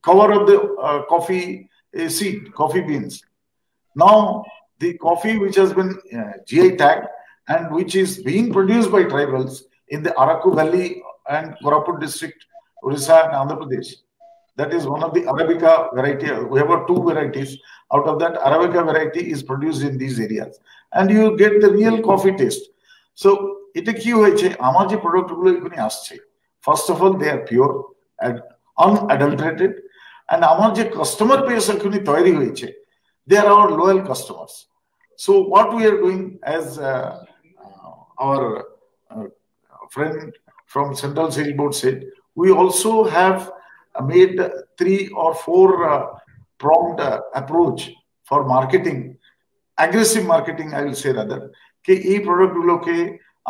cover of the coffee seed, coffee beans. Now the coffee which has been GI tagged and which is being produced by tribals in the Araku Valley and Koraput district, Orissa and Andhra Pradesh, that is one of the Arabica variety. We have got 2 varieties. Out of that, Arabica variety is produced in these areas, and you get the real coffee taste. So, এটা কি হয়েছে, আমার যে প্রোডাক্টগুলো এখানে আসছে, first of all they are pure and unadulterated, and আমার যে কাস্টমার বেস এখানে তৈরি হয়েছে, they are our loyal customers. So, what we are doing as our friend from Central Sales Board said, we also have made 3 or 4 pronged approach for marketing, aggressive marketing, I will say rather, ke ei product guloke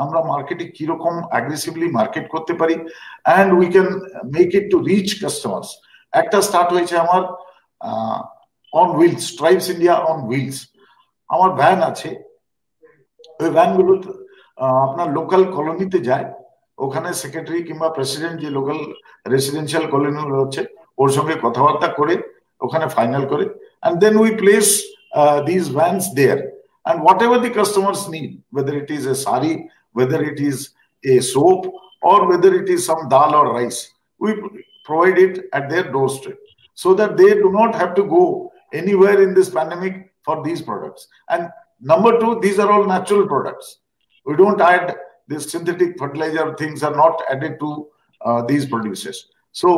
amra marketing kirokom aggressively market korte pari, and we can make it to reach customers. Ekta start hoyeche amar on wheels, Tribes India on wheels. Amar van ache, ওই van গুলো আপনার local কলোনিতে যায়, ওখানে secretary কিংবা president যে local residential colony হচ্ছে ওর সঙ্গে কথাবার্তা করে ওখানে ফাইনাল করে, and then we place these vans there, and whatever the customers need, whether it is a sari, whether it is a soap, or whether it is some dal or rice, we provide it at their doorstep so that they do not have to go anywhere in this pandemic for these products. And number 2, these are all natural products. We don't add this synthetic fertilizer, things are not added to these producers. So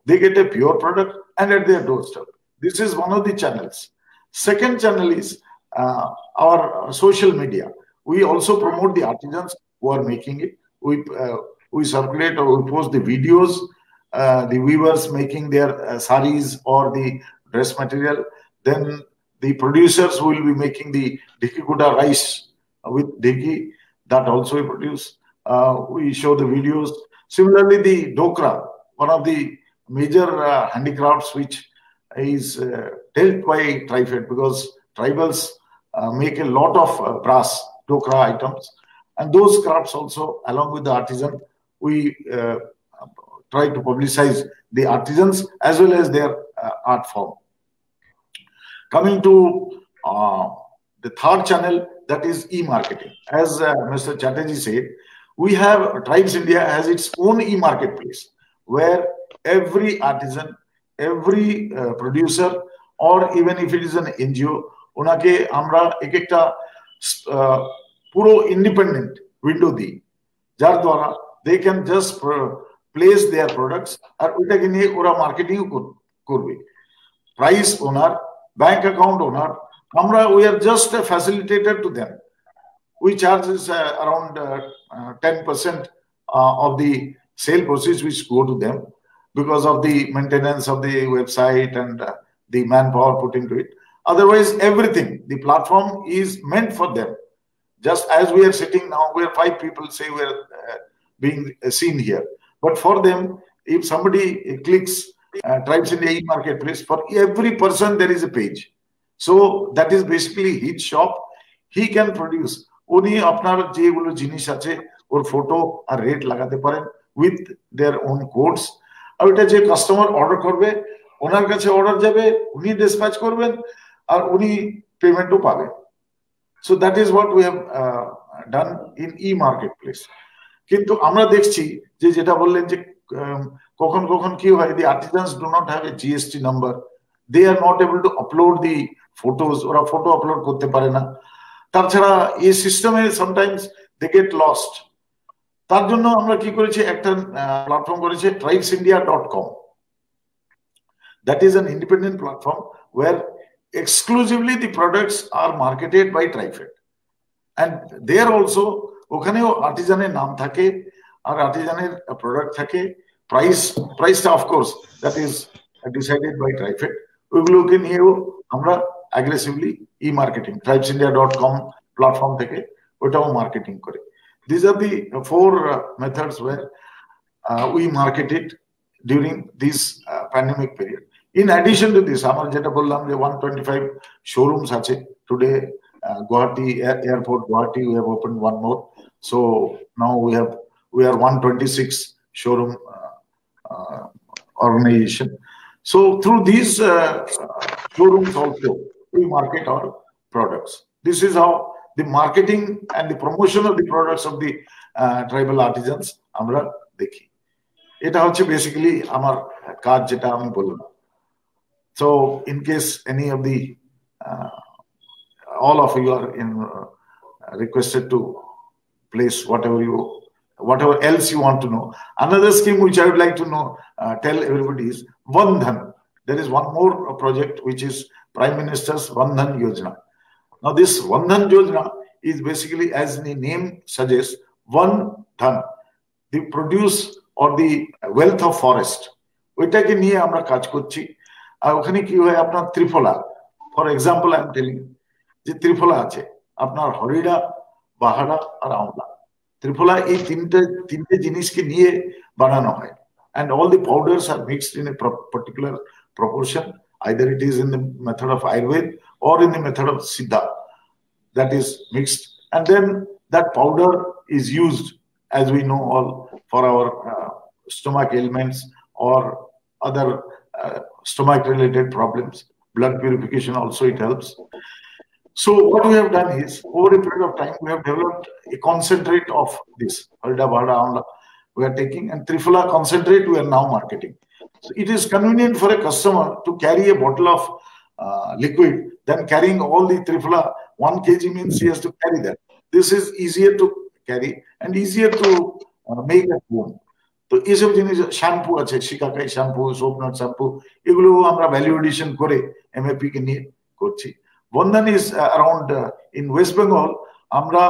they get a pure product and at their doorstep. This is one of the channels. Second channel is our social media. We also promote the artisans who are making it. We circulate or we post the videos, the weavers making their saris or the dress material. Then the producers who will be making the Dhiki Kuda rice with Dhiki, that also we produce. We show the videos. Similarly, the Dokra, one of the major handicrafts which is dealt by TriFed, because tribals make a lot of brass Dokra items, and those crafts also, along with the artisan, we try to publicize the artisans as well as their art form. Coming to the third channel, that is e-marketing. As Mr. Chatterjee said, we have, Tribes India has its own e-marketplace where every artisan, every producer, or even if it is an NGO, onake amra ekekta puro independent window di, jar dwara they can just place their products ar oitake niye ora marketing korbe. Price owner, bank account owner, we are just a facilitator to them. We charge around 10% of the sale proceeds which go to them because of the maintenance of the website and the manpower put into it. Otherwise, everything, the platform is meant for them. Just as we are sitting now, we are 5 people, say we are being seen here. But for them, if somebody clicks Tribes India e-marketplace, for every person there is a page. So that is basically his shop. He can produce. উনি আপনার যেগুলো জিনিস আছে ওর photo আর rate লাগাতে পারেন with their own codes, আর ওটা যে customer order করবে ওনার কাছে অর্ডার যাবে, উনি ডিসপ্যাচ করবেন আর উনি পেমেন্টও পাবেন। So that is what we have done in E market place. কিন্তু আমরা দেখছি যে যেটা বললেন যে কখন কখন কি হয়, the artisans do not have a GST number, they are not able to upload the photos, ওরা ফটো আপলোড করতে পারে না। তাছাড়া এই সিস্টেমে সামটাইমস দে গেট লস্ট। তার জন্য আমরা কি করেছি, একটা প্ল্যাটফর্ম করেছি tribesindia.com. That is an independent platform where exclusively the products are marketed by TriFed, and there also ওখানেও আর্টিজানের নাম থাকে আর আর্টিজানের প্রোডাক্ট থাকে, প্রাইসটা of course that is decided by TRIFED. ওইগুলোকে নিয়েও আমরা অ্যাগ্রেসিভলি মার্কেটিং tribesindia.com প্ল্যাটফর্ম থেকে ওটাও মার্কেটিং করে। These are the 4 methods where we marketed during this pandemic period. In addition to this, আমার যেটা বললাম যে 125 showrooms আছে today. Guwahati airport, Guwahati, we have opened one more. So now we are 126 showroom organization. So through these showrooms also we market our products. This is how the marketing and the promotion of the products of the tribal artisans আমরা দেখি। এটা হচ্ছে basically আমার কাজ যেটা আমি বললাম। So in case any of the all of you are requested to place whatever else you want to know. Another scheme which I would like to know, tell everybody is Vandhan. There is one more project which is Prime Minister's Vandhan Yojana. Now this Vandhan Yojana is basically, as the name suggests, Vandhan, the produce or the wealth of forest. ওইটাকে নিয়ে আমরা কাজ করছি। আর ওখানে কি হয়, আপনার triphala, for example I am telling, যে ত্রিফলা আছে আপনার হরিড়া, বাহাড়া আর আমলা। ত্রিফলা এই তিনটে জিনিসকে নিয়ে বানানো হয়, and all the powders are mixed in a particular proportion, either it is in the method of Ayurveda or in the method of Siddha, that is mixed, and then that powder is used, as we know all, for our stomach ailments or other stomach related problems. Blood purification also it helps. So what we have done is, over a period of time, we have developed a concentrate of this Harida, Bahada, Amla we are taking, and Triphala concentrate we are now marketing. So it is convenient for a customer to carry a bottle of liquid than carrying all the Triphala. 1 kg means he has to carry that. This is easier to carry and easier to make at home. তো এইসব জিনিস, shampoo আছে, shikakai shampoo, সোপনাট shampoo, এগুলো আমরা value addition করে MAP কে নিয়ে করছি। Vandhan is around in West Bengal, amra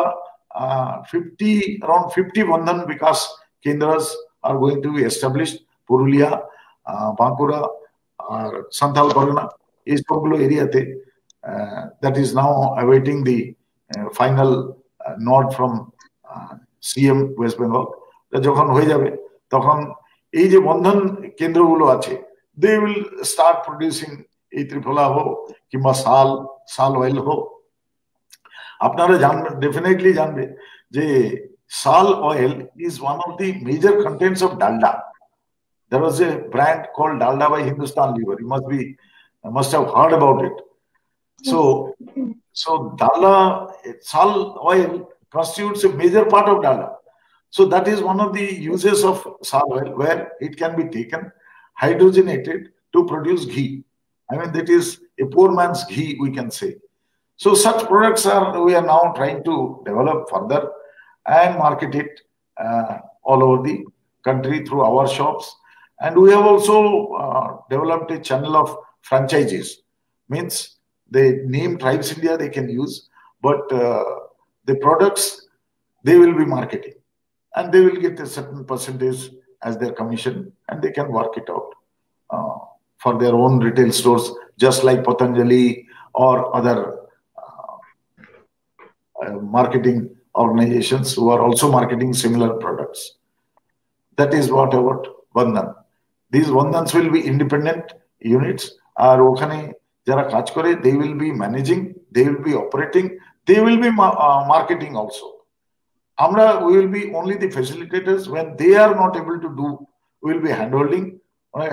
around 50 Vandhan Vikas Kendras are going to be established. Purulia, Bankura, Santhal Pargana, is popular area that is now awaiting the final nod from CM West Bengal. যখন হয়ে যাবে তখন এই যে বন্ধন কেন্দ্রগুলো আছে, they will start producing এই ত্রিফলা হোক কিংবা শাল অয়েল হোক। আপনারা জানবেন, ডেফিনেটলি জানবে যে শাল oil is one of the major contents of Dalda. There was a brand called Dalda by Hindustan Lever. You must have heard about it. So Dalda, sal oil constitutes a major part of Dalda. So that is one of the uses of sal oil, where it can be taken, hydrogenated to produce ghee. I mean, that is a poor man's ghee, we can say. So such products we are now trying to develop further and market it all over the country through our shops. And we have also developed a channel of franchises. Means the name Tribes India they can use, but the products they will be marketing, and they will get a certain percentage as their commission, and they can work it out for their own retail stores, just like Patanjali or other marketing organizations who are also marketing similar products. That is what about Vandhan. These Vandhans will be independent units. Ar okhane jara kaj kore, they will be managing, they will be operating, they will be marketing also. We will be only the facilitators. When they are not able to do, we will be handholding.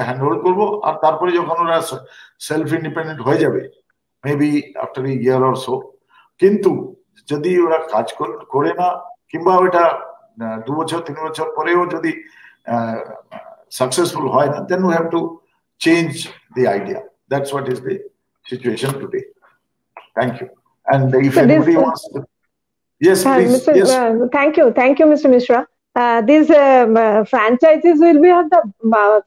হ্যান্ডহোল্ড করবো, আর তারপরে যখন ওরা self independent হয়ে যাবে, maybe after a year or so. কিন্তু যদি ওরা কাজ করে না, কিংবা ওটা 2 বছর 3 বছর পরেও যদি successful হয় না, then we have to change the idea. That's what is the situation today. Thank you. And if anybody wants to, yes, please. Yes.
Thank you, Mr. Mishra. These franchises will be of the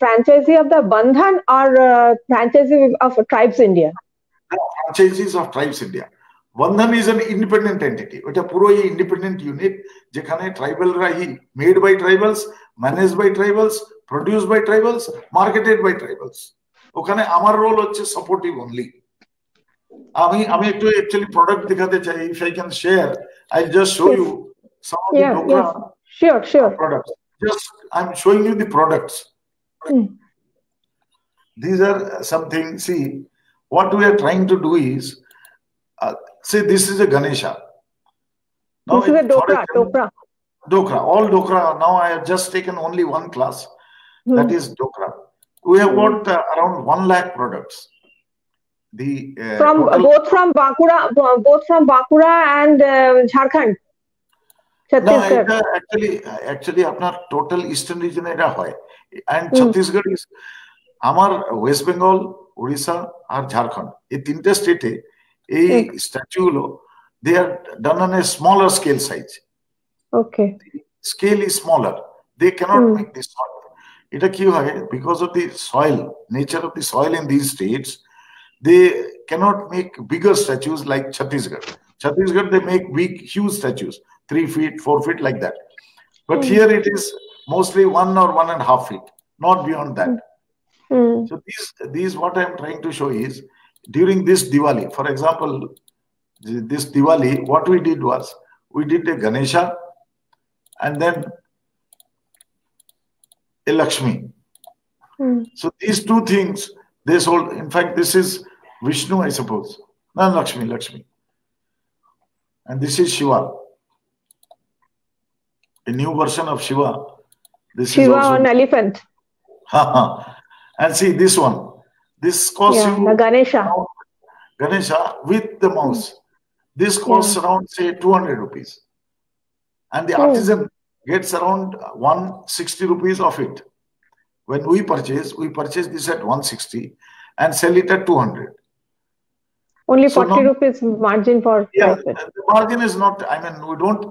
franchisee of the Bandhan or franchisee of Tribes India?
Franchises of Tribes India. Bandhan is an independent entity. ওটা পুরোই independent unit যেখানে ট্রাইবালরাই made by tribals, managed by tribals, produced by tribals, marketed by tribals. ওখানে আমার role হচ্ছে supportive only. আমি একটু actually product দেখাতে চাই। If I can share, I'll just show you some of the Dokra
Sure.
products. Just I'm showing you the products. These are something. See, what we are trying to do is, say this is a Ganesha. Now
this is a Dokra.
All Dokra. Now I have just taken only one class. That is Dokra. We have got around 1 lakh products. The
both from Bankura and Jharkhand.
No, actually, আপনার total eastern region এটা হয়, and Chhattisgarh is আমার West Bengal, Orissa আর ঝাড়খণ্ড, এই তিনটে স্টেটে এই statue গুলো they are done on a smaller scale size.
Okay.
The scale is smaller. They cannot make this soil. এটা কি হয়, because of the soil, nature of the soil in these states, they cannot make bigger statues like Chhattisgarh. Chhattisgarh, they make big, huge statues, 3 feet, 4 feet, like that. But here it is mostly 1 or 1.5 feet, not beyond that. So these what I'm trying to show is, during this Diwali, for example, this Diwali, what we did was, we did a Ganesha and then a Lakshmi. So these two things, they sold. In fact, this is Vishnu, I suppose. No, Lakshmi. And this is Shiva. A new version of Shiva. This
Shiva
is also
on elephant.
And see this one. This costs you
the
Ganesha with the mouse. This costs around, say, 200 rupees. And the artisan gets around 160 rupees of it. When we purchase this at 160 and sell it at 200.
Only 40 rupees margin for
profit. The margin is not, I mean, we don't,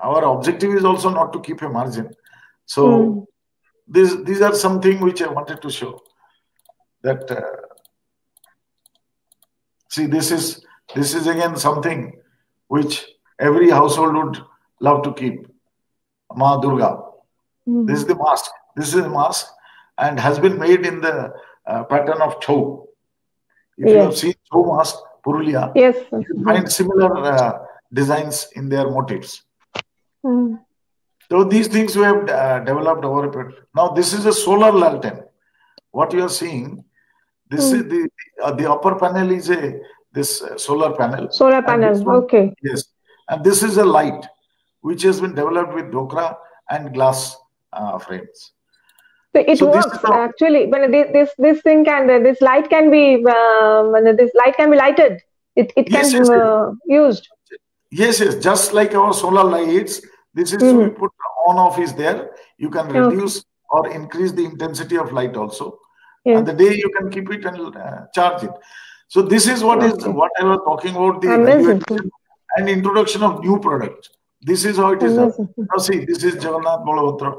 our objective is also not to keep a margin. So these are something which I wanted to show. That, see, this is again something which every household would love to keep. Ma Durga. This is the mask. This is a mask and has been made in the pattern of Chhau. If you have seen Chhau mask, Purulia, you find similar designs in their motifs. So these things we have developed over a period. Now this is a solar lantern. What you are seeing, this is the upper panel is this solar panel.
Solar panel, okay.
Yes, and this is a light which has been developed with Dokra and glass frames.
So it works actually. When this thing can, this light can be lighted. It can be used.
Yes, just like our solar lights. This is we put on off is there. You can reduce or increase the intensity of light also. And the day you can keep it and charge it. So this is what is what I was talking about, the evaluation and introduction of new products. This is how it is done. Now see, this is Jagannath Balabhadra.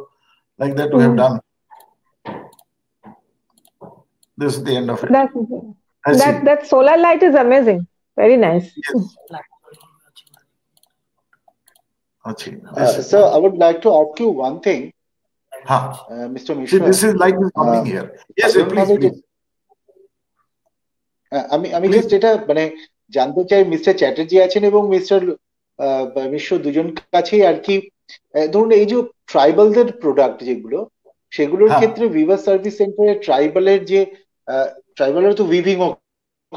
Like that we have done. This is the end of it.
That solar light is amazing. Very nice.
Yes.
Sir, I would like to ask you one thing. Mr. Mishra.
See, this is light is coming here. Yes, please.
আমি just এটা মানে জানতে চাই, mister Chatterjee আছেন এবং mister মিশ্র দুজন কাছেই আর কি, ধরুন এই যে ট্রাইবালদের প্রোডাক্ট যেগুলো, সেগুলোর ক্ষেত্রে উইভার সার্ভিস সেন্টারে ট্রাইবালরা তো উইভিংও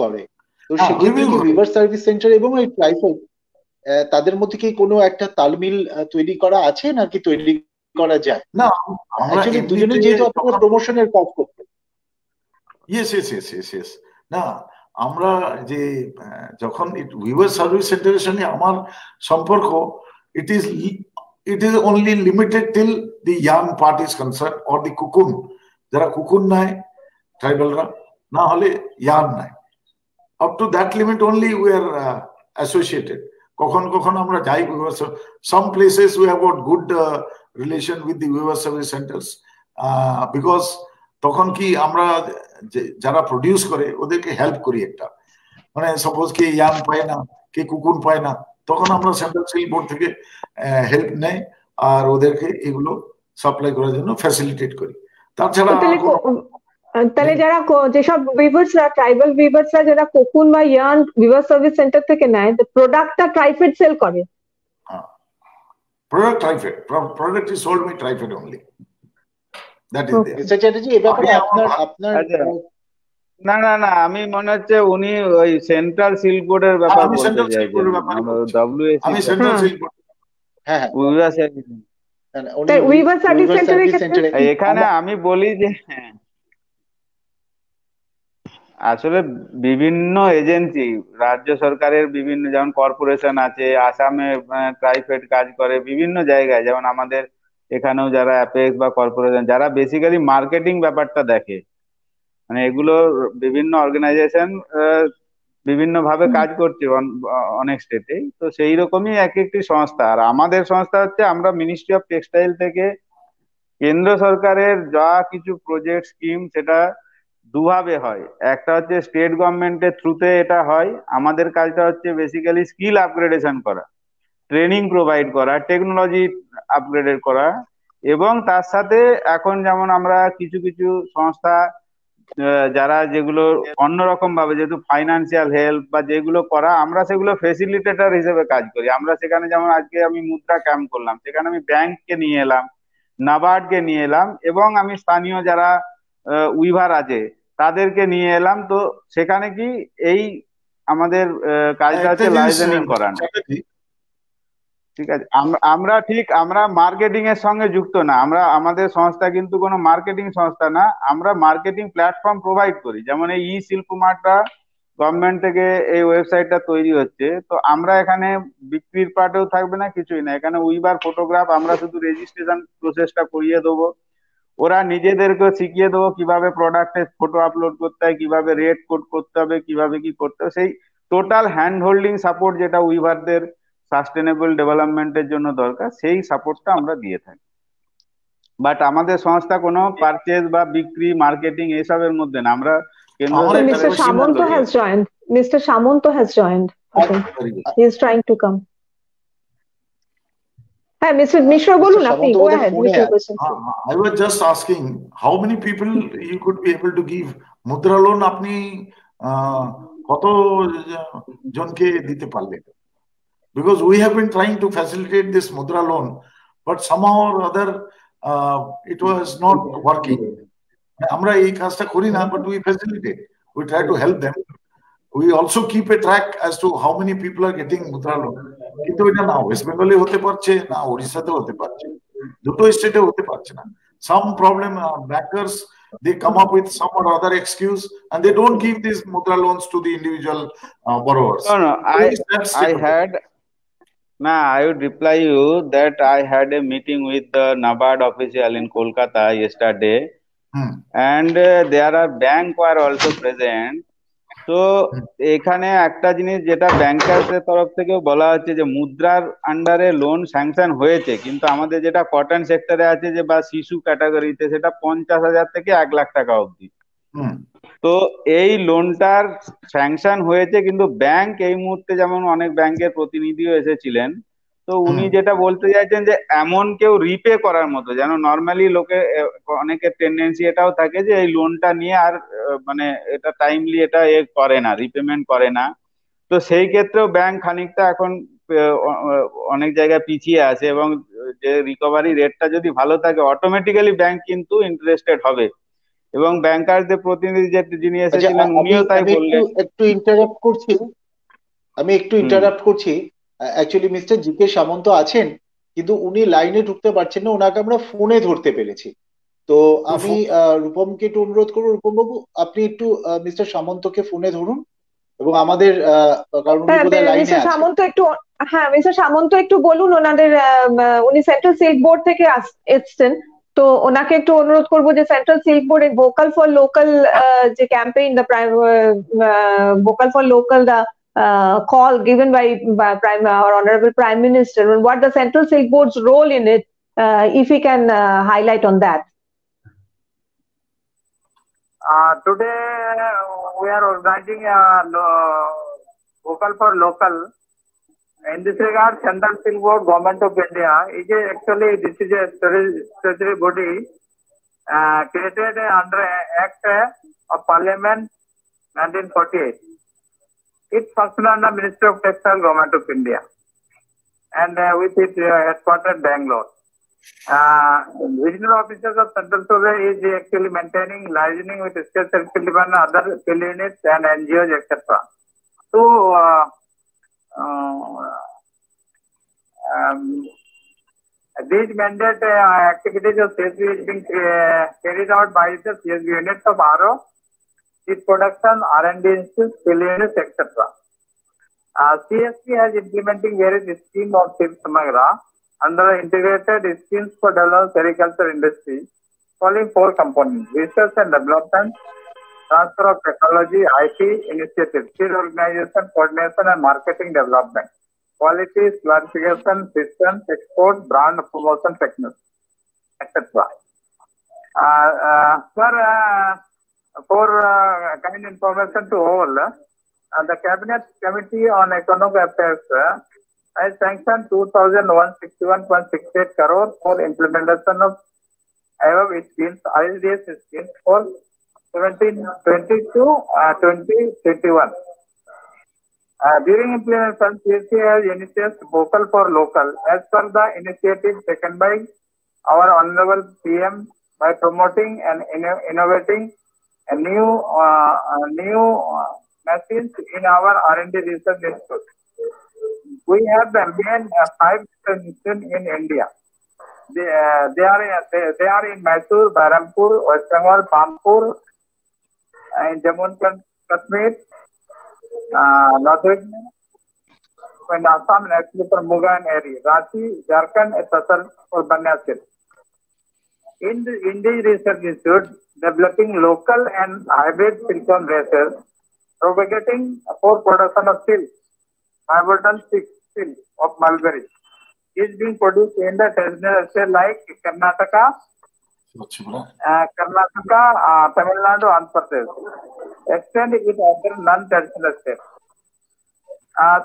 করে, তো সেক্ষেত্রে উইভার সার্ভিস সেন্টার এবং এই ট্রাইবাল তাদের মধ্যে কি কোনো একটা তালমিল তৈরি করা আছে নাকি তৈরি করা যায়?
না,
অ্যাকচুয়ালি দুজনে যেহেতু আপনারা প্রমোশনের কাজ করতে।
ইয়েস না, আমরা যে যখন উইভার সার্ভিস সেন্টারের সঙ্গে আমার সম্পর্ক, it is only limited till the young part is concerned or the cocoon. যারা কুকুন নেয় ট্রাইবালরা, না হলে yarn নেয়, up to that limit only we are associated. কখন আমরা যাই, some places we have got good relation with the weaver service centers because তখন কি আমরা যারা প্রডিউস করে ওদেরকে হেল্প করি একটা, মানে সাপোজ কি ইয়াং পায় না, কে কুকুন পায় না, তখন আমরা সেন্ট্রাল সিল্ক বোর্ড থেকে হেল্প নেই আর ওদেরকে এগুলো সাপ্লাই করার জন্য ফ্যাসিলিটেট করি। তাছাড়া
তাহলে যারা যেসব উইভার্সরা, ট্রাইবাল উইভার্সরা যারা কোকুন বা ইয়ার্ন উইভার সার্ভিস সেন্টার থেকে নেয়, প্রোডাক্টটা ট্রাইফেড সেল করে।
Product is sold by Trifed only. That is there.
Mister Chatterjee, এ ব্যাপারে আপনার
না না না, আমি মনে হচ্ছে উনি ওই সেন্ট্রাল সিল্ক বোর্ডের ব্যাপার বলতে চাইছেন।
আমি সেন্ট্রাল সিল্ক বোর্ড,
হ্যাঁ
উইভার সার্ভিস সেন্টারে
এখানে আমি বলি যে আসলে বিভিন্ন এজেন্সি, রাজ্য সরকারের বিভিন্ন, যেমন কর্পোরেশন আছে, আসামে ট্রাইফেড কাজ করে বিভিন্ন জায়গায়, যেমন আমাদের এখানেও যারা অ্যাপেক্স বা কর্পোরেশন যারা বেসিক্যালি মার্কেটিং ব্যাপারটা দেখে, মানে এগুলো বিভিন্ন অর্গানাইজেশন বিভিন্ন ভাবে কাজ করছে অনেক স্টেটে, তো সেই রকমই এক একটি সংস্থা। আর আমাদের সংস্থা হচ্ছে, আমরা মিনিস্ট্রি অফ টেক্সটাইল থেকে কেন্দ্র সরকারের যা কিছু প্রজেক্ট স্কিম, সেটা দুভাবে হয়। একটা হচ্ছে স্টেট গভর্নমেন্টের থ্রুতে এটা হয়, আমাদের কাজটা হচ্ছে বেসিক্যালি স্কিল আপগ্রেডেশন করা, ট্রেনিং প্রোভাইড করা, টেকনোলজি আপগ্রেডেড করা, এবং তার সাথে এখন যেমন আমরা কিছু কিছু সংস্থা যারা যেগুলো অন্যরকম ভাবে, যেহেতু ফাইন্যান্সিয়াল হেল্প বা যেগুলো করা, আমরা সেগুলো ফেসিলিটেটর হিসেবে কাজ করি। আমরা সেখানে যেমন আজকে আমি মুদ্রা ক্যাম্প করলাম, সেখানে আমি ব্যাংককে নিয়ে এলাম, নাবার্ডকে নিয়ে এলাম, এবং আমি স্থানীয় যারা উইভার আছে তাদেরকে নিয়ে এলাম। তো সেখানে কি এই আমাদের কাজটা হচ্ছে লাইসেন্সিং করানো। ঠিক আছে, আমরা মার্কেটিং এর সঙ্গে যুক্ত না, আমাদের সংস্থা কিন্তু কোনো মার্কেটিং সংস্থা না, আমরা মার্কেটিং প্ল্যাটফর্ম প্রোভাইড করি। যেমন এই শিল্পমার্টটা গভর্নমেন্ট থেকে এই ওয়েবসাইটটা তৈরি হচ্ছে, তো আমরা এখানে বিক্রির পার্টেও থাকবে না, কিছুই না, এখানে উইভার ফটোগ্রাফ, আমরা শুধু রেজিস্ট্রেশন প্রসেসটা করিয়ে দেবো, ওরা নিজেদেরকে শিখিয়ে দেবো কিভাবে প্রোডাক্টের ফটো আপলোড করতে হয়, কিভাবে রেট কোড করতে হবে, কিভাবে কি করতে হবে, সেই টোটাল হ্যান্ড হোল্ডিং সাপোর্ট যেটা উইভারদের সাস্টেনেবল ডেভেলপমেন্টের জন্য দরকার, সেই সাপোর্টটা আমরা দিয়ে থাকি। বাট আমাদের সংস্থা কোনো পারচেজ বা বিক্রি, মার্কেটিং এসবের মধ্যে না। আমরা
Mr. Samanto has joined. Mr. Samanto has joined. Okay. He is trying to come. Hi, Mr. Mishra, bolun apni. Go ahead with your question.
I was just asking how many people you could be able to give mudra loan apni koto jonke dite parle, because we have been trying to facilitate this mudra loan, but somehow or other it was not working. Amra ei kajta kori na, but we facilitate, we try to help them. We also keep a track as to how many people are getting mudra loan. কিন্তু এটা না West বেঙ্গলে হতে পারছে না, ওড়িশাতে হতে পারছে, দুটো স্টেটে হতে পারছে না। Some problem, bankers, they come up with some or other excuse and they don't give these mudra loans to the individual borrowers.
No, I would reply you that I had a meeting with the NABARD official in Kolkata yesterday, and there are bank were also present. তো এখানে একটা জিনিস যেটা ব্যাংকার্সের তরফ থেকে বলা হচ্ছে যে মুদ্রার আন্ডারে লোন স্যাংশন হয়েছে, কিন্তু আমাদের যেটা কটন সেক্টরে আছে যে বা শিশু ক্যাটাগরিতে, সেটা 50,000 থেকে 1 লাখ টাকা অবধি। তো এই লোনটার স্যাংশন হয়েছে, কিন্তু ব্যাংক এই মুহূর্তে, যেমন অনেক ব্যাংকের প্রতিনিধিও এসেছিলেন, তো উনি যেটা বলতে চাইছেন যে এমন কেউ রিপে করার মতো, যেন নর্মালি লোকে অনেকের টেন্ডেন্সি এটাও থাকে যে এই লোনটা নিয়ে আর মানে এটা টাইমলি এটা করে না, রিপেমেন্ট করে না। তো সেই ক্ষেত্রেও ব্যাংক খানিকটা এখন অনেক জায়গায় পিছিয়ে আছে, এবং যে রিকভারি রেটটা যদি ভালো থাকে, অটোমেটিক্যালি ব্যাংক কিন্তু ইন্টারেস্টেড হবে। এবং ব্যাংকারদের প্রতিনিধি যিনি এসেছিলেন উনিও তাই বললেন।
আমি একটু ইন্টারাপ্ট করছি। Actually mister জি.কে. সামন্ত আছেন, কিন্তু উনি লাইনে ঢুকতে পারছেন না, ওনাকে আমরা ফোনে ধরতে পেরেছি। তো আমি রূপমকে একটু অনুরোধ করবো, রূপম বাবু আপনি একটু মিস্টার সামন্তকে ফোনে ধরুন, এবং আমাদের কারণ উনি বোধহয় লাইনে আছেন।
মিস্টার সামন্ত একটু বলুন ওনাদের, উনি সেন্ট্রাল সিল্ক বোর্ড থেকে এসছেন, তো ওনাকে একটু অনুরোধ করবো যে সেন্ট্রাল সিল্ক বোর্ডের ভোকাল ফর লোকাল যে campaign, the vocal for local, the call given by our Honorable Prime Minister, and what the Central Silk Board's role in it, if he can highlight on that.
Today we are organizing a vocal for local In this regard, Central Steel Board, Government of India, this is a statutory body created under Act of Parliament 1948. It functions under Ministry of Textile, Government of India, and with its headquarters Bangalore. Regional officers of Central Survey is actually maintaining, liaising with state circle department, other field units and NGOs, etc. So, these mandate activities of CSB is being carried out by the CSB units of RO, seed production, R&D institutes, field units, etc. CSB has implementing various schemes of SIP Samagra under integrated schemes for development agriculture industry, following 4 components: research and development, transfer of technology, IT initiatives, seed organization, coordination and marketing development, quality, clarification, systems, export, brand promotion techniques, etc. Sir, for kind information to all, the Cabinet Committee on Economic Affairs has sanctioned 2,161.68 crore for implementation of above schemes, ISDS schemes for 2020 to 2021. During implementation, CSB has initiated Vocal for Local as per the initiative taken by our Honorable PM by promoting and innovating a new machines in our R&D research institute. We have the main 5 institutions in India. They are in Mysore, Berhampur, West Bengal, Pampur, in Jammu and Kashmir, North and Assam, and actually for Muga and Eri, Ranchi, Jharkhand, and Tasar for Banyasir. In these research institutes, developing local and hybrid silicon races, propagating for production of silk, Ivory silk of mulberry, is being produced in the traditional state like Karnataka, Tamil Nadu, Andhra Pradesh. Extend it other non-traditional states.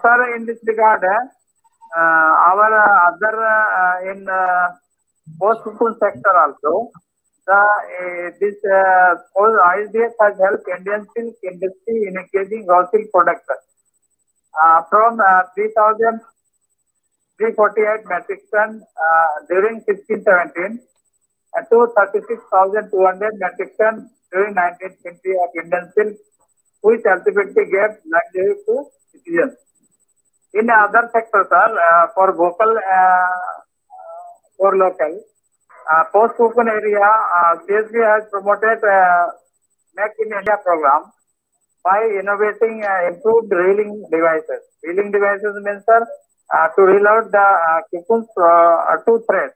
Sir, in this regard, our other in post-school sector also, this ISDS has helped Indian silk industry in increasing raw silk production from 3,348 metric ton during 16-17 to 36,200 metric ton during 1920 of Indian silk, which ultimately gave livelihood to citizens. In other sectors, for vocal for local, post-open area, CSB has promoted Make in India program by innovating improved reeling devices. Reeling devices means, sir, to reel out the cocoons to thread,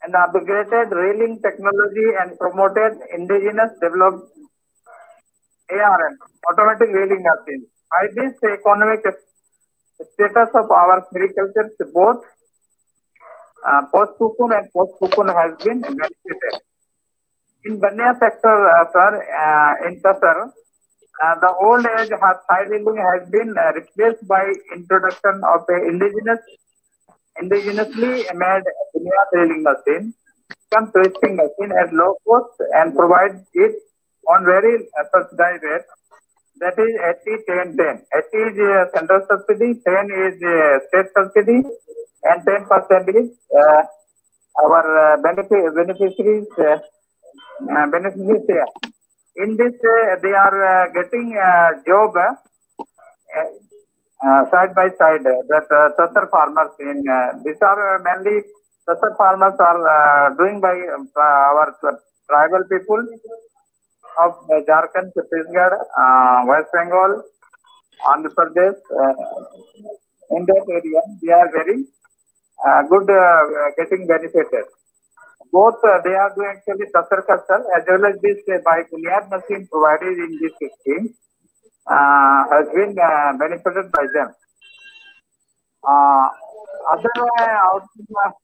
and upgraded reeling technology and promoted indigenous developed ARM, automatic reeling machines. By this, the economic status of our agriculture, both post-cocoon and post-cocoon has been benefited. In Banya sector, sir, in Tasar, the old age side reeling has been replaced by introduction of a indigenously made Bunyad reeling machine, some twisting machine at low cost, and provide it on very subsidized rate. That is 80-10-10. 80 is central subsidy, 10 is state subsidy, and 10% is our beneficiaries share. In this, they are getting job side by side. That Tasar farmers in these are mainly Tasar farmers are doing by our tribal people of Jharkhand, Chhattisgarh, West Bengal, Andhra Pradesh. In that area, they are very good getting benefited. Both they are doing actually Tasar culture as well as this by Bunyad machine provided in this scheme has been benefited by them. Other outcome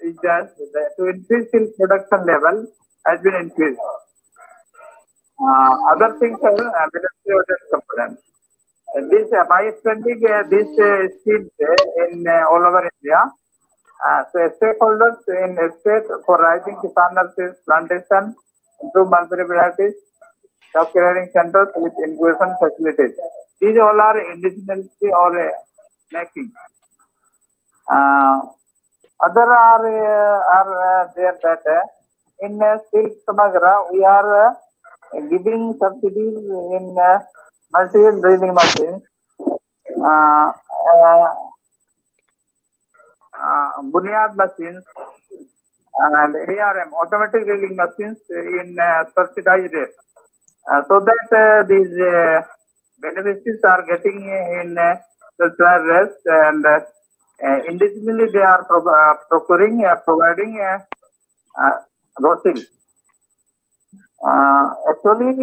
is that to increase in production level has been increased. Other things are military components. this by expanding this schemes in all over India, so stakeholders in state for rising Kisan nurseries, plantation, improve mulberry varieties, job creating centers with incubation facilities. These all are indigenously or making. Other are there that in Silk Samagra we are giving subsidies in multi-year drilling machines, Bunyad machines, and ARM, automatic drilling machines in subsidized rate, so that these beneficiaries are getting in subsidized rates, and individually they are providing roasting. Actually,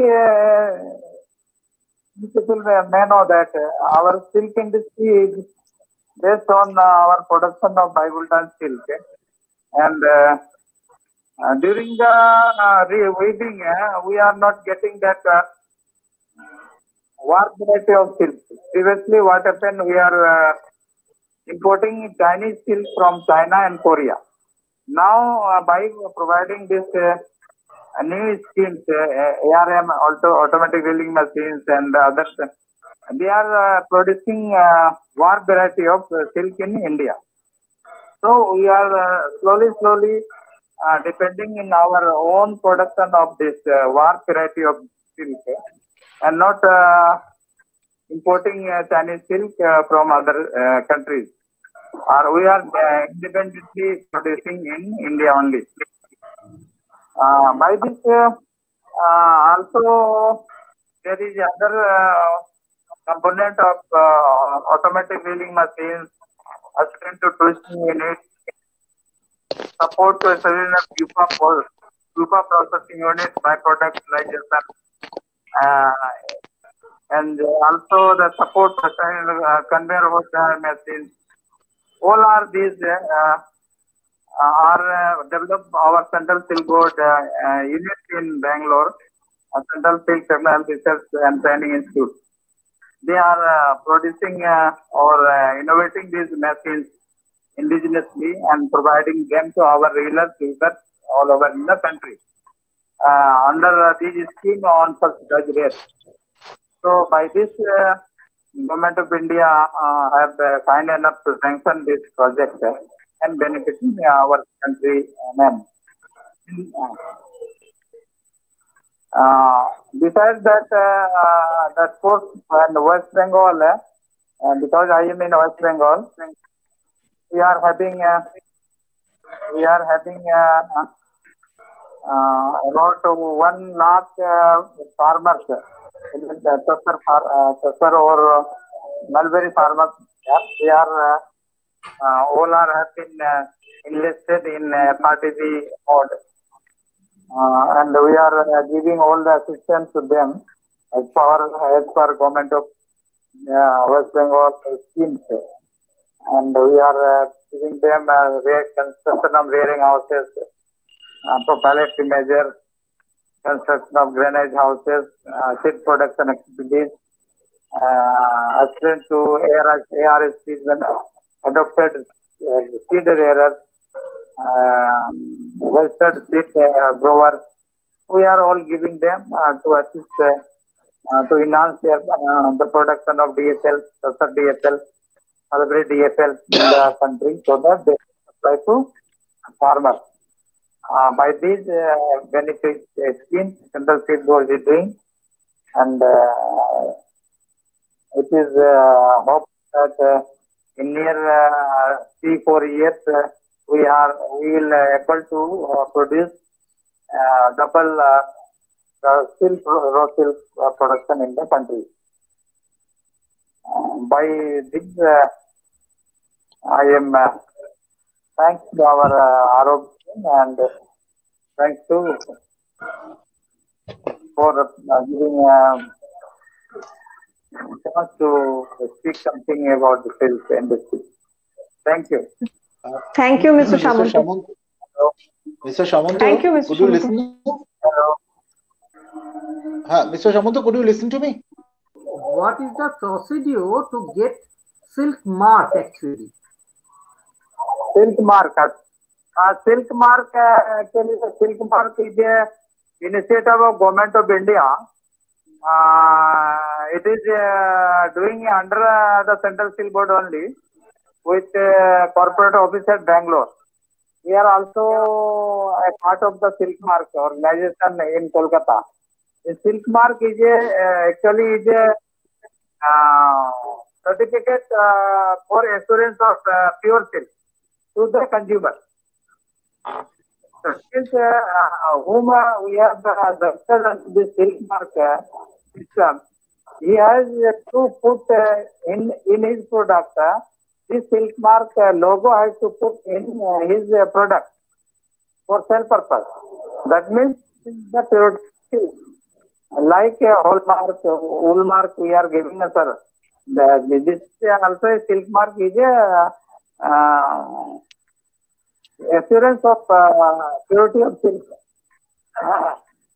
people may know that our silk industry is based on our production of Biboltan silk, and during the weaving, we are not getting that warp variety of silk. Previously, what happened? We are importing Chinese silk from China and Korea. Now, by providing this new schemes, ARM, automatic drilling machines, and others, they are producing warp variety of silk in India. So we are slowly depending in our own production of this warp variety of silk, and not importing Chinese silk from other countries. Or we are independently producing in India only. By this, also there is other component of automatic drilling machines, assistant to twisting unit, support to pupa processing unit, byproduct utilization, and also the support conveyor hoist machines. All are these are developed our Central Silk Board unit in Bangalore, Central Silk Technology Research and Training Institute. They are producing or innovating these machines indigenously and providing them to our reelers, weavers all over in the country under this scheme on subsidized rates. So by this, Government of India have kind enough to sanction this project and benefiting our country men. Besides that, that course in West Bengal, because I am in West Bengal, we are having about 1 lakh farmers, Tussar or mulberry farmers. They are all have been enlisted in FRTB mode, and we are giving all the assistance to them as per Government of West Bengal schemes, and we are giving them construction of rearing houses, propalatory measures, construction of drainage houses, seed production activities, assistance to ARSPs and adopted seed rearers, registered seed growers. We are all giving them to assist to enhance their the production of DSL, Tussar DSL, mulberry DSL in the country, so that they supply to farmers. By these benefit schemes, Central Silk Board is doing, and it is hope that in near 3-4 years we will able to produce double raw silk production in the country. By this, I am thanks to our ROB and thanks to for giving chance to speak something about the silk industry. Thank you.
Thank you, Mr. Samanto.
Mr. Samanto,
Thank you, Mr.
could you
Samanto.
listen? Mr. Samanto, could you listen to me?
what is the procedure to get silk mark actually?
Silk mark. Silk mark, actually, the silk mark is a initiative of Government of India. It is doing under the Central Steel Board only, with corporate office at Bangalore. We are also a part of the Silk Mark organization in Kolkata. The Silk Mark is actually a certificate for assurance of pure silk to the consumer. So, since whom we have registered this Silk Mark system, he has to put in his product this Silk Mark logo has to put in his product for sale purpose. That means the pure silk. Like hallmark, wool mark we are giving a sir. This also a silk mark is a assurance of purity of silk.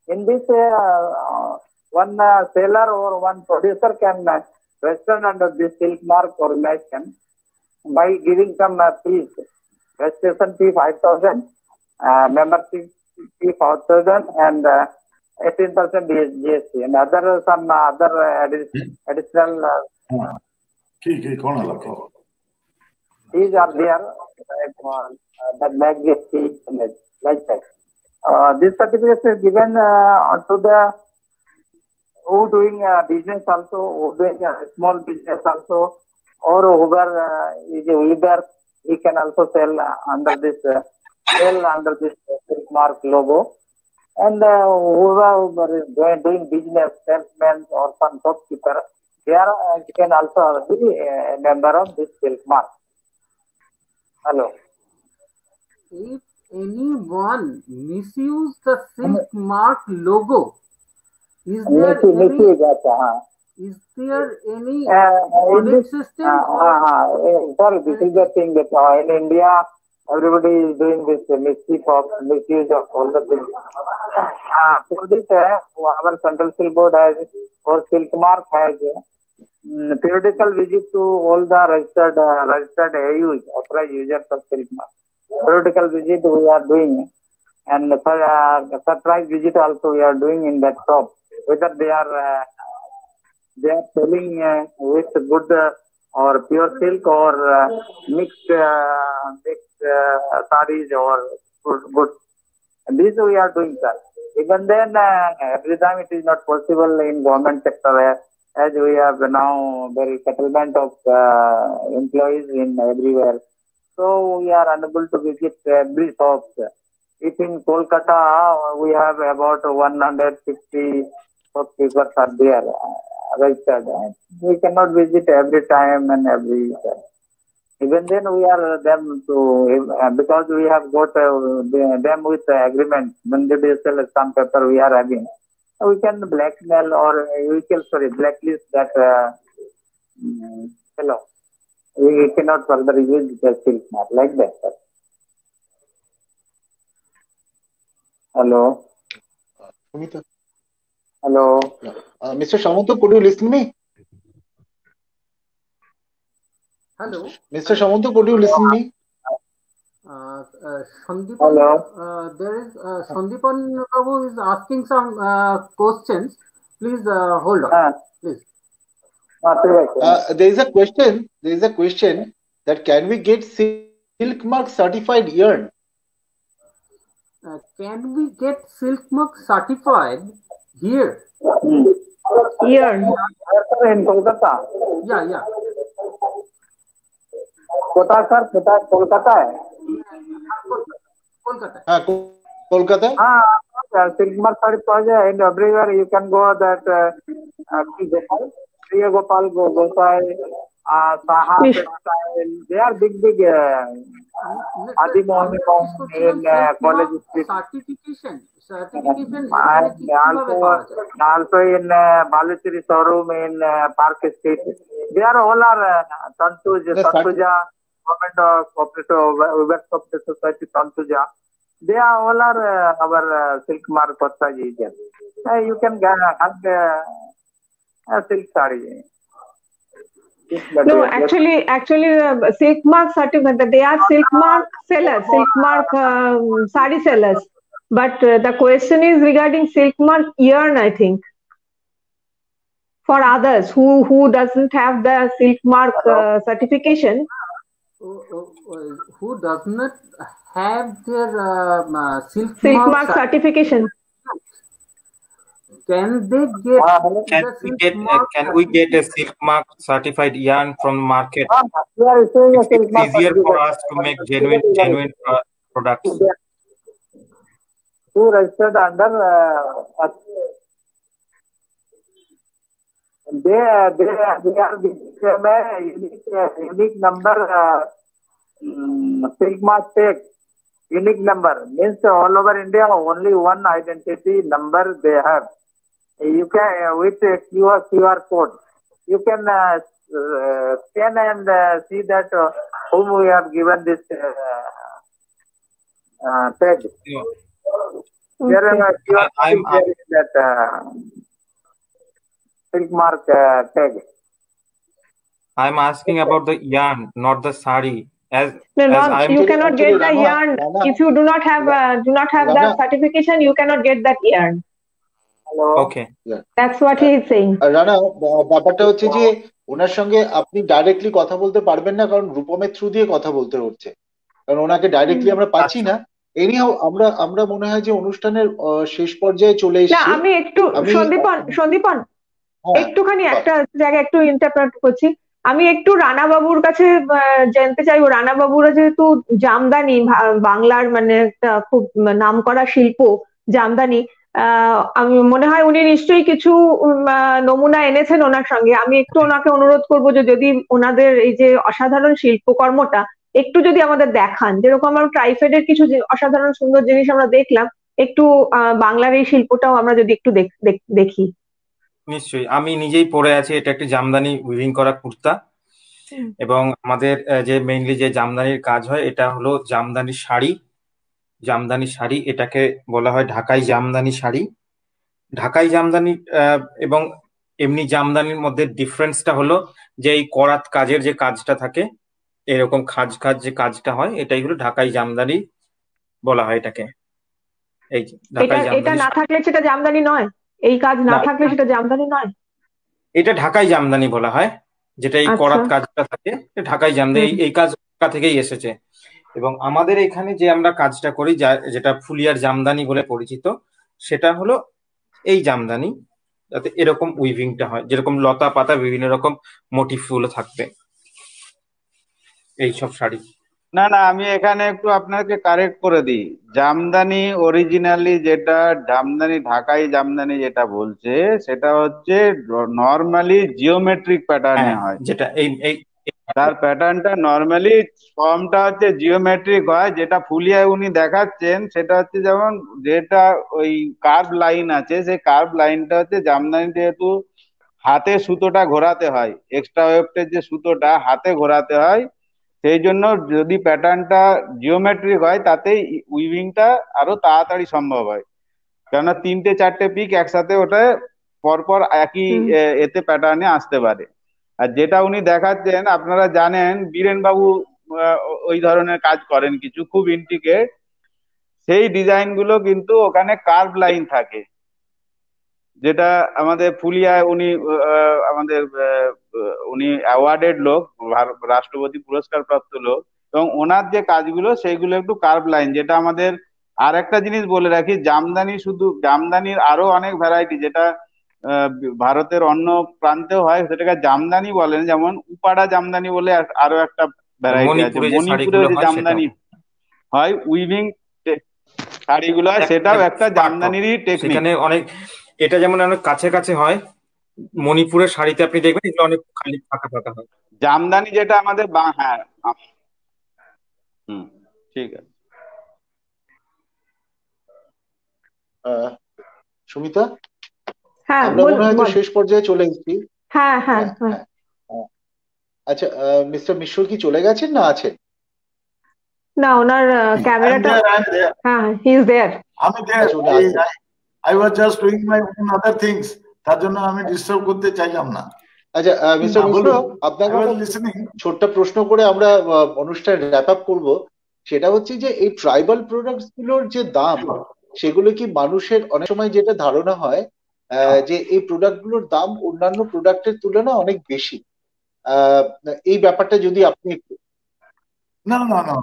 In this, one seller or one producer can register under this silk mark organization by giving some fees. Registration fee 5,000, membership fee 4,000, and 18% GST, and other some other additional fees are there that make this fee like that. This certificate is given to the who doing business also, who doing small business also, or whoever is a weaver, he can also sell under this silk mark logo. And whoever is doing business, salesmen or some shopkeeper, they can also be a member of this silk mark. Hello.
If anyone misuse the silk mark logo, is there any audit system?
Sorry, this is the thing that in India, everybody is doing this misuse of all the things. For this, our Central Steel Board has, or Silk Mark has, periodical visit to all the registered AUs, authorized users of Silk Mark. Periodical visit we are doing, and surprise visit also we are doing in that shop. Whether they are selling with good or pure silk or mixed sarees or good. This we are doing, sir. Even then, every time it is not possible in government sector, as we have now very settlement of employees in everywhere. So we are unable to visit every shop. If in Kolkata we have about 150 shopkeepers are there registered, we cannot visit every time and every time. Even then, we are them to, because we have got them with agreement, non-judicial stamp paper we are having. We can blackmail or we can, blacklist that fellow. We cannot further use the silk mark like that, sir. Hello. Hello.
Mr. Samanto, could you listen to me?
Hello.
Mr. Samanto, could you listen to me?
Sandeepan,
hello.
There is Sandeepan Babu is asking some questions. Please hold on. Please.
There is a question. There is a question that can we get silk mark certified yarn?
Can we get silk mark certified here?
Yarn.
In Kolkata.
Yeah.
Kolkata hai.
Kolkata.
Kolkata.
Silk mark certified and everywhere you can go that Priya Gopal, Gosai, Saha Textile. They are big. Adi Mohan in college street.
Certification.
Also in Balachiri showroom in Park Street. They are all Tantuja, Government Cooperative, Uber Cooperative Society, Tantuja. They are all our silk mark authorized. You can have silk sari.
No, actually, silk mark certificate. They are silk mark sellers, silk mark sari sellers. But the question is regarding silk mark yarn, I think. For others who doesn't have the silk mark certification.
Who does not have their silk
mark certification.
Can they get?
Can we get a silk mark certified yarn from the market? It's easier for us to make genuine products.
Who registered under they are giving a unique number, silk mark tag, unique number means all over India only one identity number they have. You can with QR code you can scan and see that whom we have given this tag. There is that silk mark tag.
I'm asking about the yarn, not the sari.
You cannot get the yarn if you do not have that certification. You cannot get that yarn.
Okay,
that's what he is saying.
Rana, ব্যাপারটা হচ্ছে যে ওনার সঙ্গে আপনি directly কথা বলতে পারবেন না, কারণ রূপমের থ্রু দিয়ে কথা বলতে হচ্ছে, কারণ ওনাকে ডাইরেক্টলি আমরা পাচ্ছি না। এনিহাও আমরা মনে হয় যে অনুষ্ঠানের শেষ পর্যায়ে চলে এসেছি।
আমি একটু সন্দীপন একটুখানি একটা জায়গায় একটু ইন্টারপ্রেট করছি। আমি একটু রানা বাবুর কাছে জানতে চাইবো, রানা বাবুরা যেহেতু জামদানি বাংলার মানে একটা খুব নামকরা শিল্প জামদানি, আমি মনে হয় উনি নিশ্চয়ই কিছু নমুনা এনেছেন ওনার সঙ্গে। আমি একটু ওনাকে অনুরোধ করবো যে যদি ওনাদের এই যে অসাধারণ শিল্পকর্মটা একটু যদি আমাদের দেখান, যেরকম আমরা ট্রাইফেডের কিছু অসাধারণ সুন্দর জিনিস আমরা দেখলাম, একটু বাংলার এই শিল্পটাও আমরা যদি একটু দেখি।
নিশ্চয়ই, আমি নিজেই পরে আছি, এটা একটি জামদানি উইভিং করা কুর্তা, এবং আমাদের যে মেইনলি যে জামদানির কাজ হয় এটা হলো জামদানি শাড়ি। জামদানি শাড়ি এটাকে বলা হয় ঢাকাই জামদানি শাড়ি। ঢাকাই জামদানি এবং এমনি জামদানির মধ্যে ডিফারেন্সটা হলো যে এই করাত কাজের যে কাজটা থাকে, এরকম খাজ যে কাজটা হয়, এটাই হলো ঢাকাই জামদানি বলা হয় এটাকে। এই ঢাকাই জামদানি,
এটা না থাকলে সেটা জামদানি নয়, এই কাজ না থাকলে সেটা জামদানি নয়,
এটা ঢাকাই জামদানি বলা হয়। যেটা এই করাত কাজটা থাকে ঢাকাই জামদানি, এই কাজ থেকেই এসেছে। এবং আমাদের এখানে যে আমরা কাজটা করি যেটা ফুলিয়ার জামদানি বলে পরিচিত, সেটা হলো এই জামদানি, যাতে এরকম উইভিংটা হয়, যেরকম লতা পাতা বিভিন্ন রকম মোটিভ গুলো থাকবে এইসব শাড়ি।
না, আমি এখানে একটু আপনাকে কারেক্ট করে দিই। জামদানি অরিজিনালি যেটা জামদানি ঢাকাই জামদানি যেটা বলছে, সেটা হচ্ছে নর্মালি জিওমেট্রিক প্যাটার্নে হয়, যেটা এই তার প্যাটার্নটা নর্মালি ফর্মটা হচ্ছে জিওমেট্রিক হয়। যেটা ফুলিয়ায় উনি দেখাচ্ছেন সেটা হচ্ছে যেমন যেটা ওই কার্ভ লাইন আছে, সেই কার্ভ লাইনটা হচ্ছে জামদানি যেহেতু হাতে সুতোটা ঘোরাতে হয়, এক্সট্রা ওয়েফটের যে সুতোটা হাতে ঘোরাতে হয়, সেই জন্য যদি প্যাটার্নটা জিওমেট্রিক হয় তাতে উইভিংটা আরো তাড়াতাড়ি সম্ভব হয়, কেননা 3-4টে পিক একসাথে ওটা পরপর একই এতে প্যাটার্নে আসতে পারে। আর যেটা উনি দেখাচ্ছেন, আপনারা জানেন বীরেন বাবু ওই ধরনের কাজ করেন কিছু, খুব ইন্টিগ্রেট, সেই ডিজাইন গুলো কিন্তু ওখানে কার্ভ লাইন থাকে, যেটা আমাদের ফুলিয়ায় উনি অ্যাওয়ার্ডেড লোক, রাষ্ট্রপতি পুরস্কার প্রাপ্ত লোক, এবং ওনার যে কাজগুলো সেইগুলো একটু কার্ভ লাইন। যেটা আমাদের আর একটা জিনিস বলে রাখি, জামদানির আরো অনেক ভ্যারাইটি, যেটা ভারতের অন্য প্রান্তেও হয়, সেটাকে জামদানি বলেন। যেমন উপাড়া জামদানি বলে আরো একটা ভ্যারাইটি আছে, মণিপুরে যে জামদানি হয় উইভিং শাড়িগুলো, সেটাও একটা জামদানিরই টেকনিক।
অনেক এটা যেমন অনেক কাছে কাছে হয়, মণিপুরের শাড়িতে আপনি দেখবেন এগুলো অনেক খালি ফাঁকা ফাঁকা হয়।
জামদানি যেটা আমাদের হ্যাঁ, ঠিক আছে।
সুমিতা, আমরা মনে হয় শেষ পর্যায়ে চলে এসেছি।
হ্যাঁ।
আচ্ছা, মিস্টার মিশ্র কি চলে গেছেন না আছেন?
না, ওনার ক্যামেরাটা, হ্যাঁ, হি ইজ देयर।
আমি there, I was just doing my own other things, তার জন্য আমি ডিস্টার্ব করতে চাইলাম না।
আচ্ছা মিস্টার মিশ্র, আপনাকে ছোট্ট প্রশ্ন করে আমরা অনুষ্ঠান র্যাপ আপ করবো। সেটা হচ্ছে যে এই ট্রাইবাল প্রোডাক্টস গুলোর যে দাম, সেগুলো কি মানুষের অনেক সময় যেটা ধারণা হয় যে এই প্রোডাক্ট গুলোর দাম অন্যান্য প্রোডাক্টের তুলনায় অনেক বেশি, এই ব্যাপারটা যদি আপনি একটু।
না না না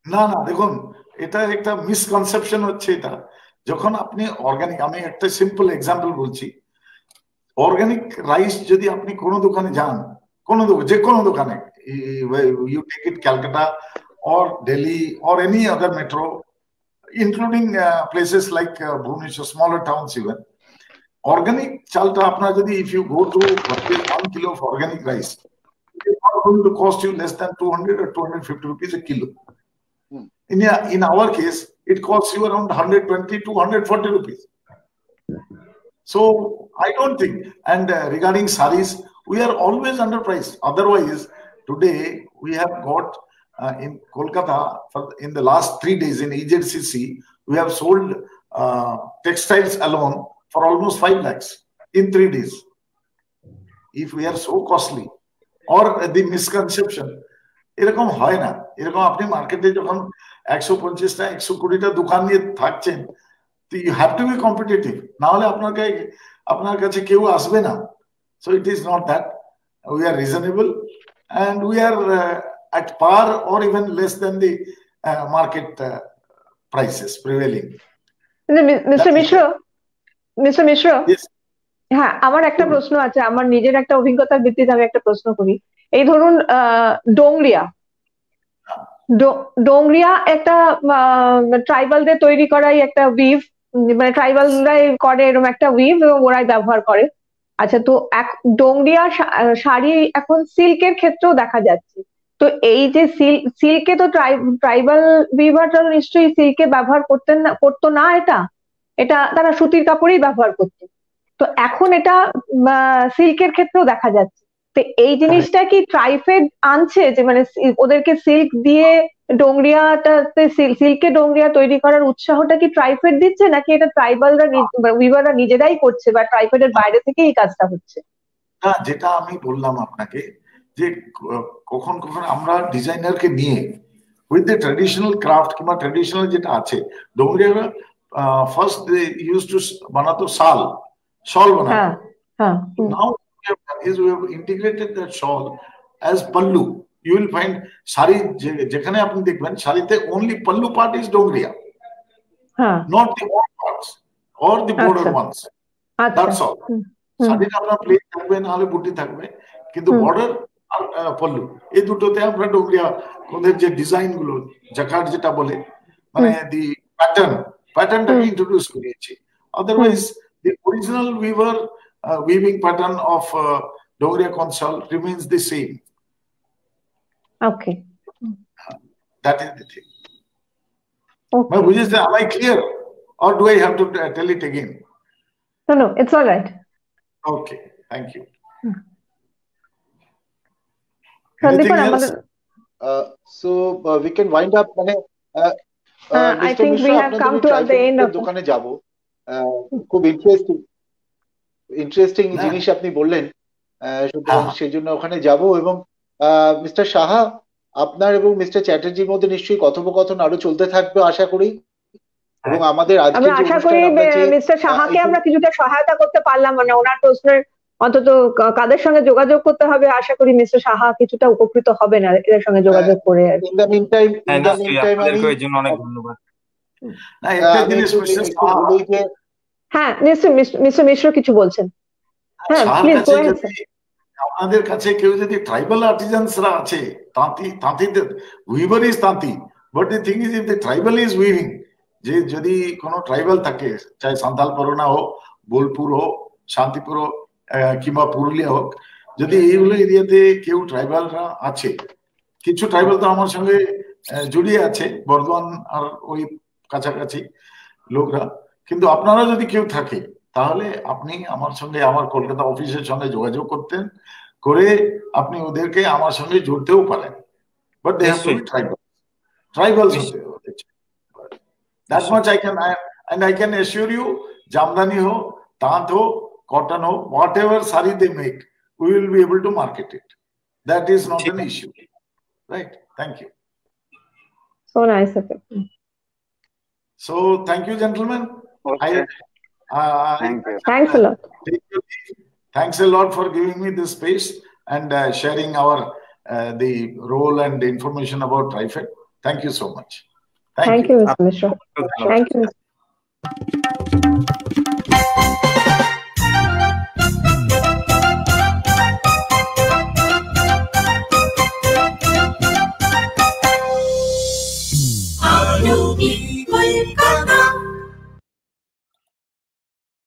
না না, দেখুন এটা একটা মিসকনসেপশন হচ্ছে। এটা যখন আপনি অর্গানিক, আমি একটা সিম্পল এক্সাম্পল বলছি, অর্গানিক রাইস যদি আপনি কোনো দোকানে যান, কোনো যে কোনো দোকানে, you take it Calcutta or Delhi or any other metro, including places like Bhubaneswar, smaller towns even, organic chalta apna jadi, if you go to purchase 1 kilo of organic rice, it's not going to cost you less than 200 or 250 rupees a kilo. In our case, it costs you around 120 to 140 rupees. So I don't think, and regarding saris, we are always underpriced. Otherwise, today we have got in Kolkata, in the last 3 days in EJCC, we have sold textiles alone for almost 5 lakhs in 3 days. If we are so costly, or the misconception, এরকম হয় না। এরকম আপনি মার্কেটে যখন 150টা 120টা দোকান নিয়ে থাকছেন, you have to be competitive, না হলে আপনার কাছে কেউ আসবে না। So it is not that. We are reasonable and we are at par or even less than the market prices prevailing.
Mr. Mishra, হ্যাঁ, আমার একটা প্রশ্ন আছে, আমার নিজের একটা অভিজ্ঞতার ভিত্তিতে আমি একটা প্রশ্ন করি। এই ধরুন ডোংরিয়া একটা ট্রাইবালদের তৈরি করাই একটা উইভ, মানে ট্রাইবালরাই করে এরকম একটা উইভ এবং ওরাই ব্যবহার করে। আচ্ছা, তো ডোংরিয়া শাড়ি এখন সিল্কের ক্ষেত্রেও দেখা যাচ্ছে। তো এই যে সিল্কে তো ট্রাইবাল উইভাররা নিশ্চয়ই সিল্কে ব্যবহার করতো না, এটা তারা সুতির কাপড়েই ব্যবহার করতো। তো এখন এটা সিল্কের ক্ষেত্রেও দেখা যাচ্ছে। তো এই জিনিসটা কি ট্রাইফেড আনছে, যে মানে ওদেরকে সিল্ক দিয়ে সিল্কে ডোংরিয়া তৈরি করার উৎসাহটা কি ট্রাইফেড দিচ্ছে, নাকি এটা ট্রাইবালরা উইভাররা নিজেরাই করছে বা ট্রাইফেডের বাইরে থেকে এই কাজটা হচ্ছে?
না, যেটা আমি বললাম আপনাকে, যে কখন কখন আমরা ডিজাইনারকে নিয়ে উইথ দ্য ট্র্যাডিশনাল ক্রাফট কিংবা ট্র্যাডিশনাল যেটা আছে, ডোংরিয়ারা ফার্স্ট দে ইউজ টু বানাতো shawl banana. Now we have integrated that shawl as pallu. You will find sari jekhane apni dekhben sarite only pallu part is dongriya, not the all parts or the border ones. That's all. Sari apna plain thakbe na hole butti thakbe, kintu border R pallu এই দুটোতে আমরা ডোংরিয়া ওদের যে design গুলো jacquard যেটা বলে, মানে দি প্যাটার্নটাকে introduce করেছি। Otherwise the original weaving pattern of Dongriya Consol remains the same.
Okay.
That is the thing. Okay. Am I clear, or do I have to tell it again?
No, it's all right.
Okay, thank you.
Anything else? So we can wind up.
I think we have come to the end of
দোকানে যাব। খুব interesting জিনিস আপনি বললেন, সুতরাং সেই জন্য ওখানে যাব। এবং মিস্টার সাহা, আপনার এবং মিস্টার চ্যাটার্জির মধ্যে নিশ্চয়ই কথোপকথন আরো চলতে থাকবে আশা করি। এবং আমাদের আজকে
আশা করি মিস্টার সাহাকে আমরা কিছুটা সহায়তা করতে পারলাম, মানে ওনার প্রশ্নের অন্তত কাদের সঙ্গে যোগাযোগ করতে হবে, আশা করি মিস্টার সাহা কিছুটা উপকৃত হবে না এদের সঙ্গে যোগাযোগ করে।
ইন দ্য মিন টাইম
এর জন্য অনেক ধন্যবাদ।
হ্যাঁ, মিস্টার মিশ্র কিছু বলছেন? হ্যাঁ, প্লিজ গো অ্যাহেড।
আমাদের কাছে কেউ যদি ট্রাইবাল আর্টিজানসরা আছে, তাঁতিদের উইভার ইজ তাঁতি, but the thing is if the tribal is weaving, যে যদি কোনো ট্রাইবাল থাকে, চাই সান্তাল পরগনা হোক, বোলপুর হোক, শান্তিপুর হোক কিংবা পুরুলিয়া হোক, যদি এইগুলো এরিয়াতে কেউ ট্রাইবালরা আছে, কিছু ট্রাইবাল তো আমার সঙ্গে জড়িয়ে আছে, বর্ধমান আর ওই কাছাকাছি লোকরা, কিন্তু আপনারা যদি কেউ থাকে তাহলে আপনি আমার সঙ্গে, আমার কলকাতা অফিসের সঙ্গে যোগাযোগ করতেন, করে আপনি ওদেরকে আমার সঙ্গে জুড়তেও পারেন। But they have to be tribals that much I can, and I can assure you, Jamdani ho, tant ho, cotton ho, whatever sari they make, we will be able to market it. That is not an issue. Right? Thank you.
So nice of it.
So thank you, gentlemen.
Okay. Thank you.
Thanks a lot.
Thanks a lot for giving me this space and sharing our the role and the information about TriFed. Thank you so much.
Thank you, Mr. Mishra. Thank you.